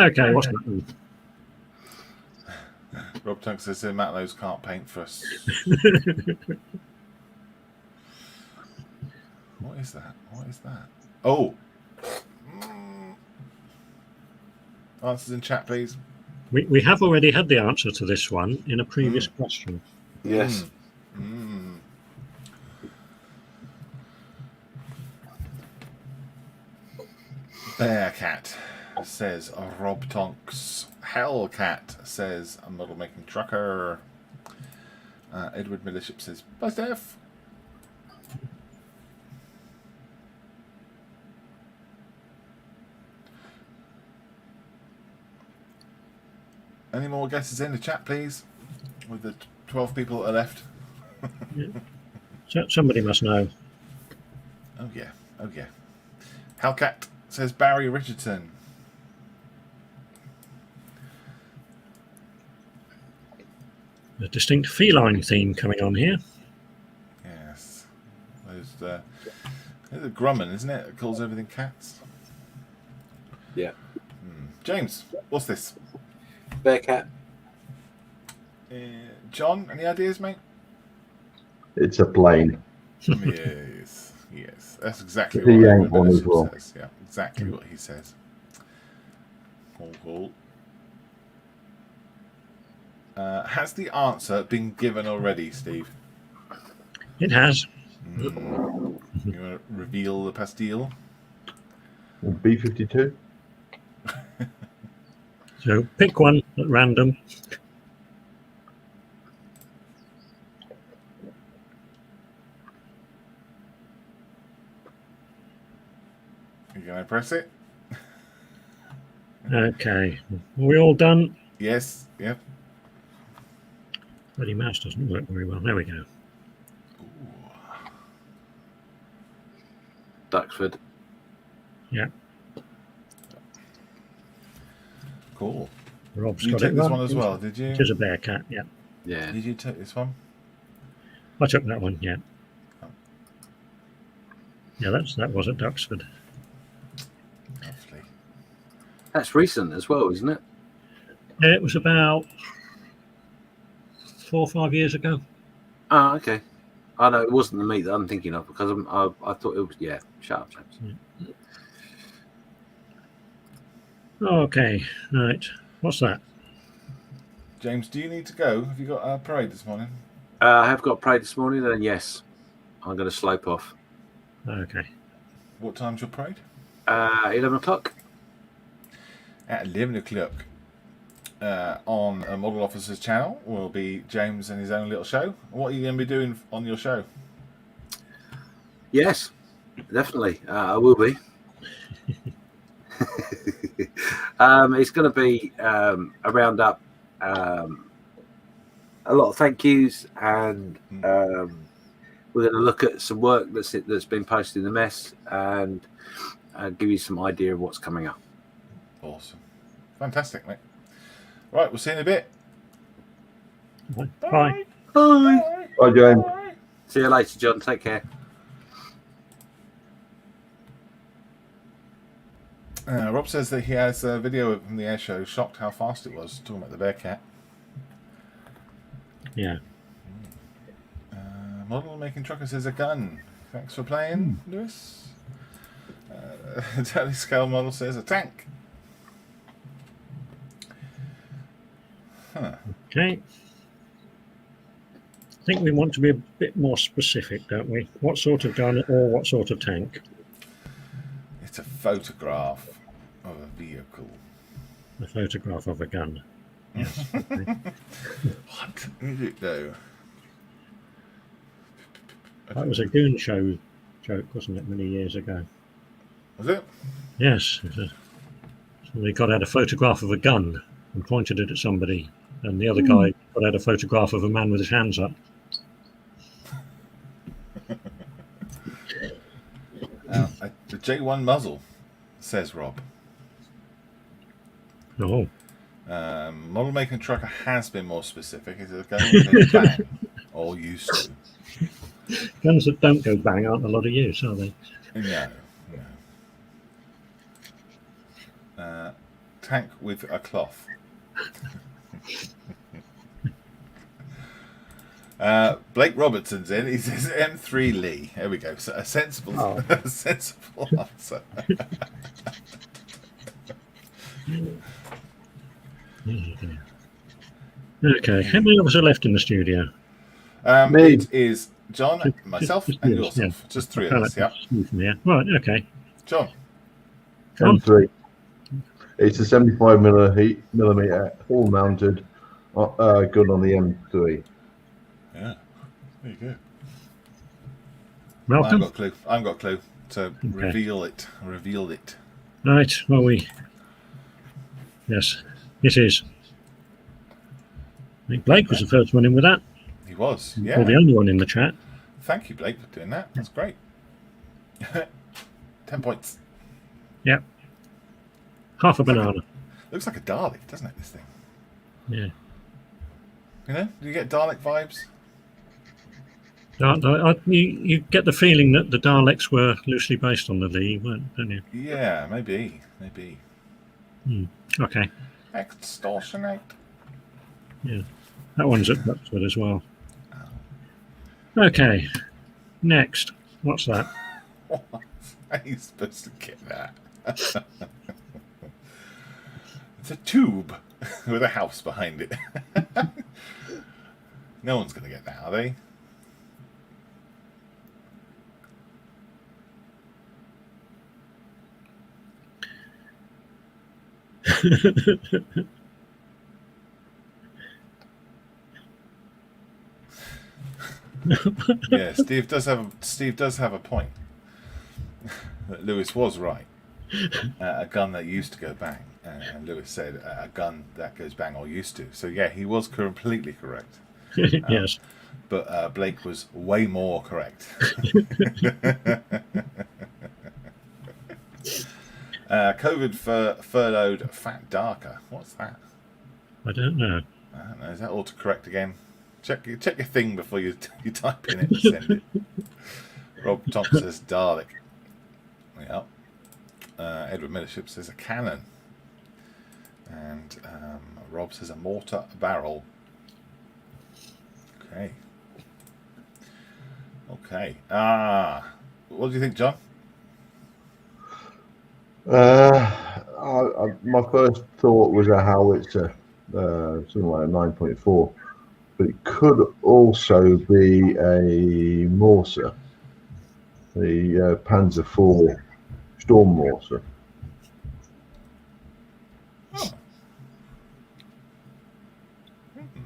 Okay, what's that? Rob Tunk says Matt Lowe's can't paint for us. What is that? What is that? Oh. Answers in chat, please. We have already had the answer to this one in a previous question. yes. Bearcat says Rob Tonks. Hellcat says a model making trucker. Edward Millership says bye, Steph. Any more guesses in the chat, please? With the 12 people that are left. So somebody must know. Oh yeah, oh yeah. Hellcat says Barry Richardson. A distinct feline theme coming on here. Yes. There's a Grumman, isn't it? It calls everything cats. Yeah. James, what's this? Bearcat. John, any ideas, mate? It's a plane. Yes, yes. That's exactly It's a what Yank Edward one as Millership well. says. Yeah, exactly what he says. Cool. Has the answer been given already, Steve? It has. You want to reveal the pastille? B-52? So pick one at random. You gonna press it? Okay. Are we all done? Yes. Yep. Bloody mouse doesn't work very well. There we go. Duxford. Yeah. Cool. Rob's Did you got take it this right. one as well? Did you? It is a Bearcat, yeah. Yeah. Did you take this one? I took that one, yeah. Oh. Yeah, that was at Duxford. Lovely. That's recent as well, isn't it? It was about 4 or 5 years ago. Oh, okay. I know it wasn't the meat that I'm thinking of because I thought it was. Yeah, shut up, James. Okay, right. What's that? James, do you need to go? Have you got a parade this morning? I have got parade this morning, and yes, I'm going to slope off. Okay. What time's your parade? 11 o'clock. At 11 o'clock. on a Model Officer's channel will be James and his own little show. What are you going to be doing on your show? Yes, definitely. I will be. It's going to be a roundup, a lot of thank yous, and we're going to look at some work that's been posted in the mess and give you some idea of what's coming up. Awesome. Fantastic, mate. Right, we'll see you in a bit. Bye. Bye. Bye, James. Bye. See you later, John. Take care. Rob says that he has a video from the air show, shocked how fast it was, talking about the Bearcat. Yeah. Model Making Trucker says a gun. Thanks for playing, Lewis. Daily Scale Model says a tank. Huh. Okay. I think we want to be a bit more specific, don't we? What sort of gun or what sort of tank? It's a photograph of a vehicle. A photograph of a gun. Yes. Okay. What is it though? That was a goon show joke, wasn't it, many years ago? Was it? Yes. Somebody got out a photograph of a gun and pointed it at somebody, and the other guy got out a photograph of a man with his hands up. The J1 muzzle, says Rob. Oh. Model Making Trucker has been more specific. It's a gun that goes bang, or used to. Guns that don't go bang aren't a lot of use, are they? No. Tank with a cloth. Blake Robertson's in. He says M3 Lee. There we go. So a sensible, a sensible answer. Okay, how many of us are left in the studio? Me. It is John, myself, and yourself. Yeah. Just three of us. Yeah. Yeah. Right. Okay. John. M3. It's a 75 millimeter all mounted gun on the M3. Yeah. There you go. Malcolm. I haven't got a clue. So reveal it. Reveal it. Right. Well, yes, it is. I think Blake was the first one in with that. He was. Yeah. Or the only one in the chat. Thank you, Blake, for doing that. That's great. 10 points. Yep. Half a banana. Looks like a Dalek, doesn't it, this thing? Yeah. You know, do you get Dalek vibes? You get the feeling that the Daleks were loosely based on the Lee, don't you? Yeah, maybe. Okay. Extortionate. Yeah. That one's at Rapture as well. Okay. Next. What's that? What? How are you supposed to get that? It's a tube with a house behind it. No one's going to get that, are they? Yeah, Steve does have a point. That Lewis was right. A gun that used to go bang, and Lewis said a gun that goes bang or used to. So yeah, he was completely correct. Yes. But Blake was way more correct. COVID furloughed fat darker. What's that? I don't know. I don't know. Is that autocorrect again? Check your thing before you type in it and send it. Rob Thompson says Dalek. Yeah. Edward Millership says a cannon. And Rob says a mortar barrel. Okay. What do you think, John? My first thought was a howitzer, something like a 9.4, but it could also be a Morser, the Panzer IV Storm Morser. Oh.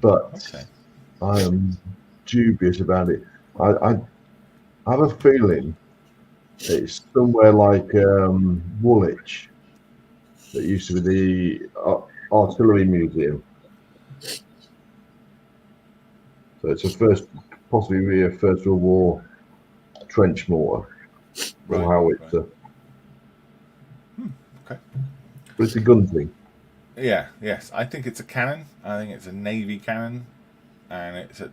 but Okay. I am dubious about it. I have a feeling it's somewhere like Woolwich, that used to be the artillery museum. So it's possibly a First World War trench mortar or howitzer. Okay. But it's a gun thing. Yeah, yes. I think it's a cannon. I think it's a Navy cannon, and it's at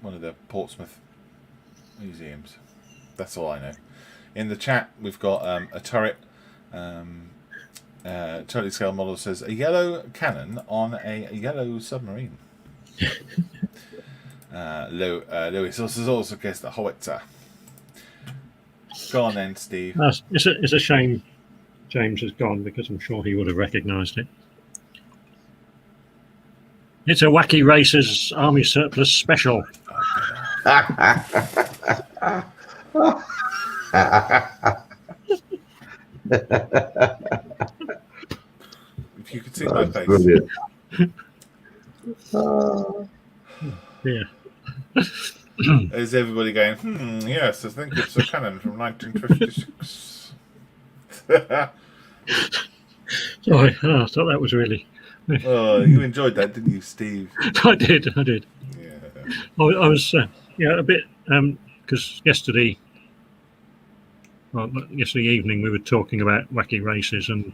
one of the Portsmouth museums. That's all I know. In the chat, we've got a turret. Totally scale model says a yellow cannon on a yellow submarine. Lewis also guessed the howitzer. Go on then, Steve. It's a shame James has gone, because I'm sure he would have recognised it. It's a Wacky Racers Army Surplus Special. If you could see my face. Brilliant. Yeah. Is everybody going, yes, I think it's a cannon from 1956. Sorry, I thought that was really... Oh, you enjoyed that, didn't you, Steve? I did. Yeah. I was a bit, because yesterday evening we were talking about Wacky Races, and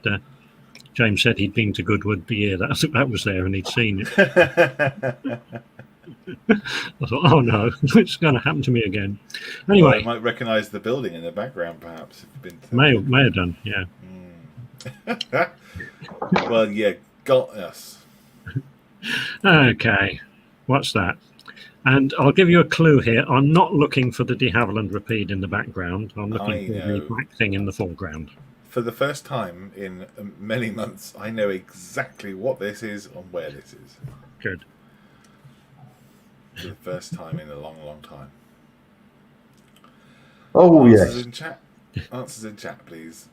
James said he'd been to Goodwood the year that was there, and he'd seen it. I thought, oh no, it's going to happen to me again. Anyway, Well, I might recognise the building in the background, perhaps. If you've been to may have done, yeah. Well, yeah, got us. Okay, what's that? And I'll give you a clue here. I'm not looking for the de Havilland Rapide in the background. I'm looking for the black thing in the foreground. For the first time in many months, I know exactly what this is and where this is. Good. For the first time in a long, long time. Oh, Answers yes. in chat. Answers in chat, please.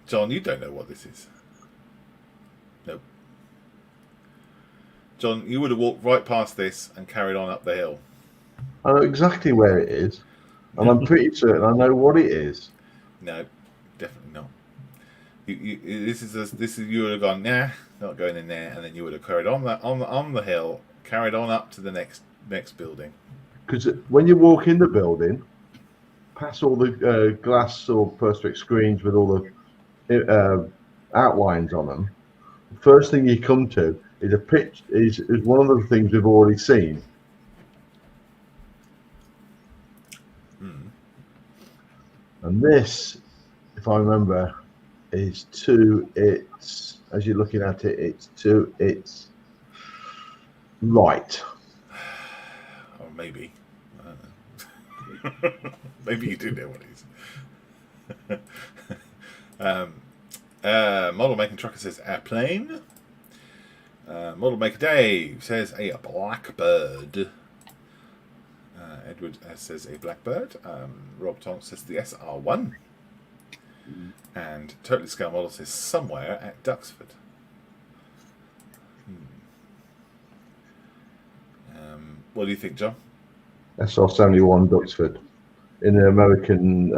John, you don't know what this is. Nope. John, you would have walked right past this and carried on up the hill. I know exactly where it is, and I'm pretty certain I know what it is. No, definitely not. You would have gone, nah, not going in there, and then you would have carried on the hill, carried on up to the next building. Because when you walk in the building, past all the glass or perspex screens with all the outlines on them, the first thing you come to is a pitch. Is one of the things we've already seen. And this, if I remember, is to its, as you're looking at it, it's to its right. Or maybe. I don't know. Maybe you do know what it is. Model Making Trucker says airplane. Model Maker Dave says a blackbird. Edward says a blackbird. Rob Tonk says the SR1. And Totally Scale Model says somewhere at Duxford. What do you think, John? SR-71 Duxford in the American.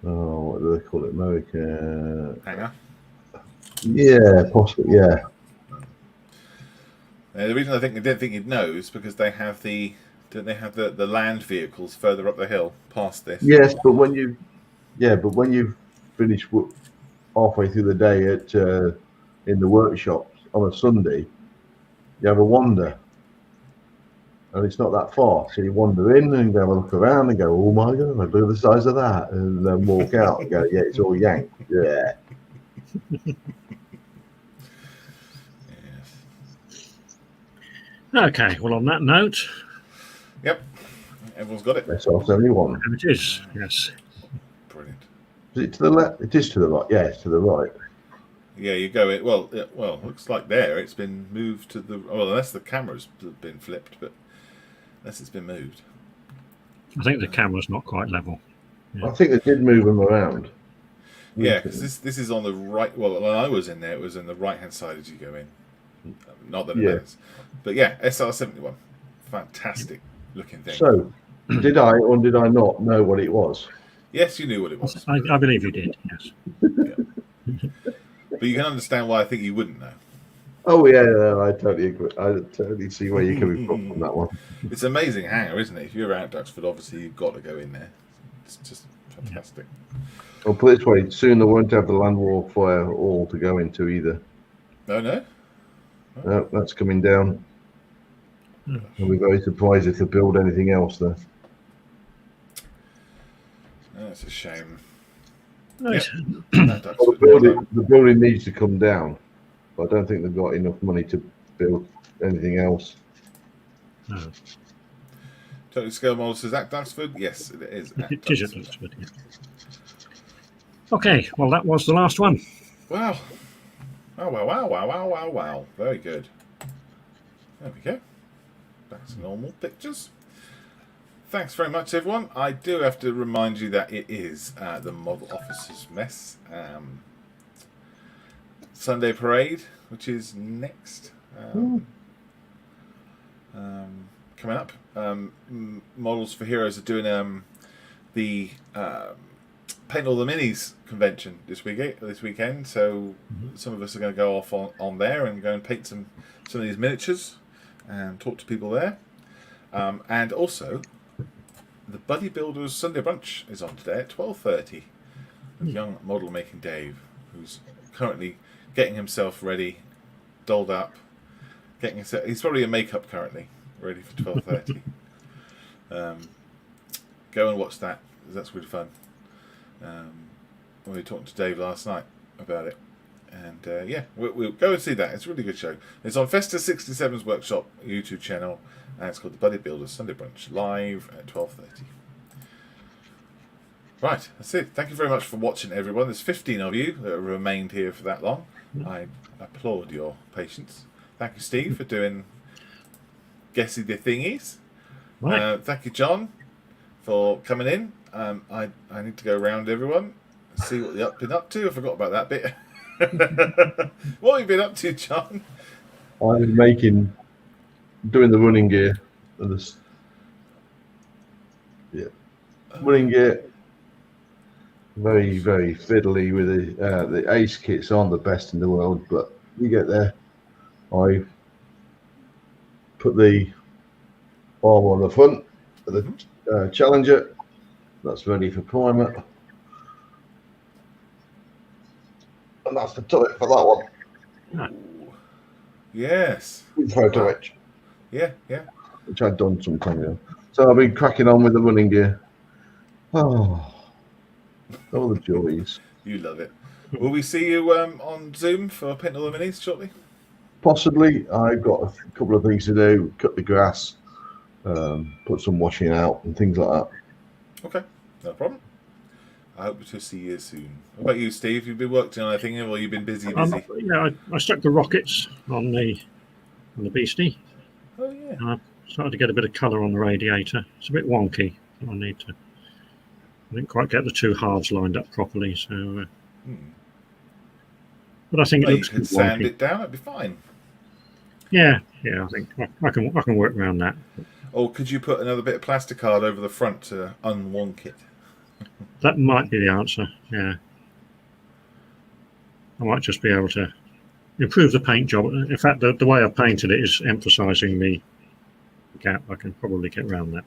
What do they call it? American Hangar. Yeah, possibly. Yeah. The reason I didn't think you'd know is because they have the land vehicles further up the hill past this. Yes, but when you finish halfway through the day at in the workshops on a Sunday, you have a wander, and it's not that far. So you wander in and have a look around and go, "Oh my God, look at the size of that," and then walk out and go, "Yeah, it's all yanked." Yeah. Okay, well, on that note. Yep. Everyone's got it. SR-71. It is, yes. Brilliant. Is it to the left? It is to the right. Yeah, it's to the right. Yeah, you go it. Well, looks like there it's been moved to the. Well, unless the camera's been flipped, but unless it's been moved. I think the camera's not quite level. Yeah. I think they did move them around. Yeah, because this is on the right. Well, when I was in there, it was on the right hand side as you go in. Not that it Yeah. matters. But yeah, SR71. Fantastic looking thing. So, did I or did I not know what it was? Yes, you knew what it was. I believe you did, yes. But you can understand why I think you wouldn't know. Oh yeah, no, I totally agree. I totally see where you're coming from that one. It's an amazing hangar, isn't it? If you're out Duxford, obviously you've got to go in there. It's just fantastic. I'll put it this way: soon they won't have the land warfare hall to go into either. No? No, that's coming down. I'll be very surprised if they build anything else there. That's a shame. Right. Yep. Well, the building needs to come down, but I don't think they've got enough money to build anything else. No. Total scale model says at Duxford. Yes, it is. It is at Duxford, yeah. Okay, well, that was the last one. Wow. Oh, wow. Very good. There we go. That's normal pictures. Thanks very much, everyone. I do have to remind you that it is the Model Officers Mess Sunday Parade, which is next. Coming up. Models for Heroes are doing the Paint All the Minis convention this weekend. So some of us are going to go off on there and go and paint some of these miniatures and talk to people there. And also, the Buddy Builders Sunday Brunch is on today at 12:30 with young model making Dave, who's currently getting himself ready, dolled up, he's probably in makeup currently, ready for 12:30. Go and watch that. That's really fun. We were talking to Dave last night about it, and we'll go and see that. It's a really good show. It's on Festa 67's Workshop YouTube channel, and it's called the Buddy Builders Sunday Brunch, live at 12:30. Right, that's it. Thank you very much for watching, everyone. There's 15 of you that have remained here for that long. I applaud your patience. Thank you, Steve, for doing guessing the thingies. Right. Thank you, John, for coming in. I need to go around everyone and see what they've been up to. I forgot about that bit. What have you been up to, John? I was doing the running gear. Running gear. Very, very fiddly with the Ace kits aren't the best in the world, but you get there. I put the arm on the front of the Challenger. That's ready for primer. And that's the turret for that one. Yes. With photo etch. Yeah. Which I'd done some time ago. So I've been cracking on with the running gear. Oh, all the joys. You love it. Will we see you on Zoom for Paint All the Minis shortly? Possibly. I've got a couple of things to do. Cut the grass, put some washing out and things like that. Okay, no problem. I hope to see you soon. What about you, Steve? You've been working on anything, or you've been busy? Yeah, I stuck the rockets on the beastie. Oh yeah. I started to get a bit of colour on the radiator. It's a bit wonky. I didn't quite get the two halves lined up properly, so. But I think it looks you could good sand wonky. it down. It'd be fine. Yeah. I think I can work around that. Or could you put another bit of plasticard over the front to unwonk it? That might be the answer. Yeah. I might just be able to improve the paint job. In fact, the way I've painted it is emphasising the gap. I can probably get around that.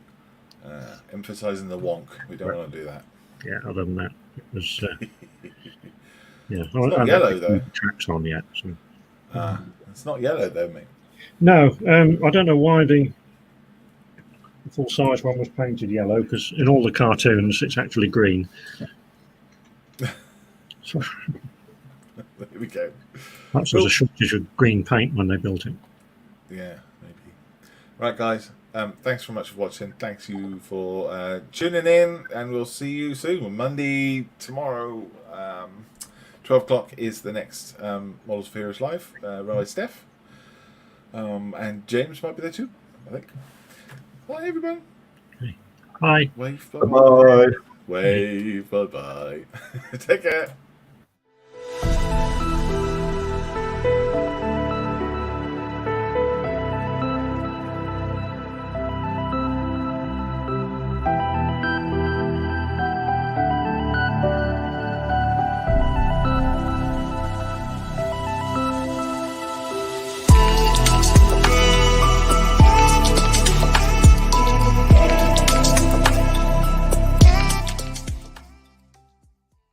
Emphasising the wonk. We don't want to do that. Yeah, other than that, it was. Yeah, it's not yellow though. Tracks on yet. So. It's not yellow though, mate. No, I don't know why the full size one was painted yellow, because in all the cartoons it's actually green. So, There we go. perhaps there's a shortage of green paint when they built it. Yeah, maybe. Right, guys. Thanks very much for watching. Thanks you for tuning in, and we'll see you soon. Monday tomorrow, 12 o'clock is the next Models for Heroes Live. Riley, Steph, and James might be there too, I think. Bye, everyone. Okay. Bye. Wave. Bye. Wave. Bye. Take care.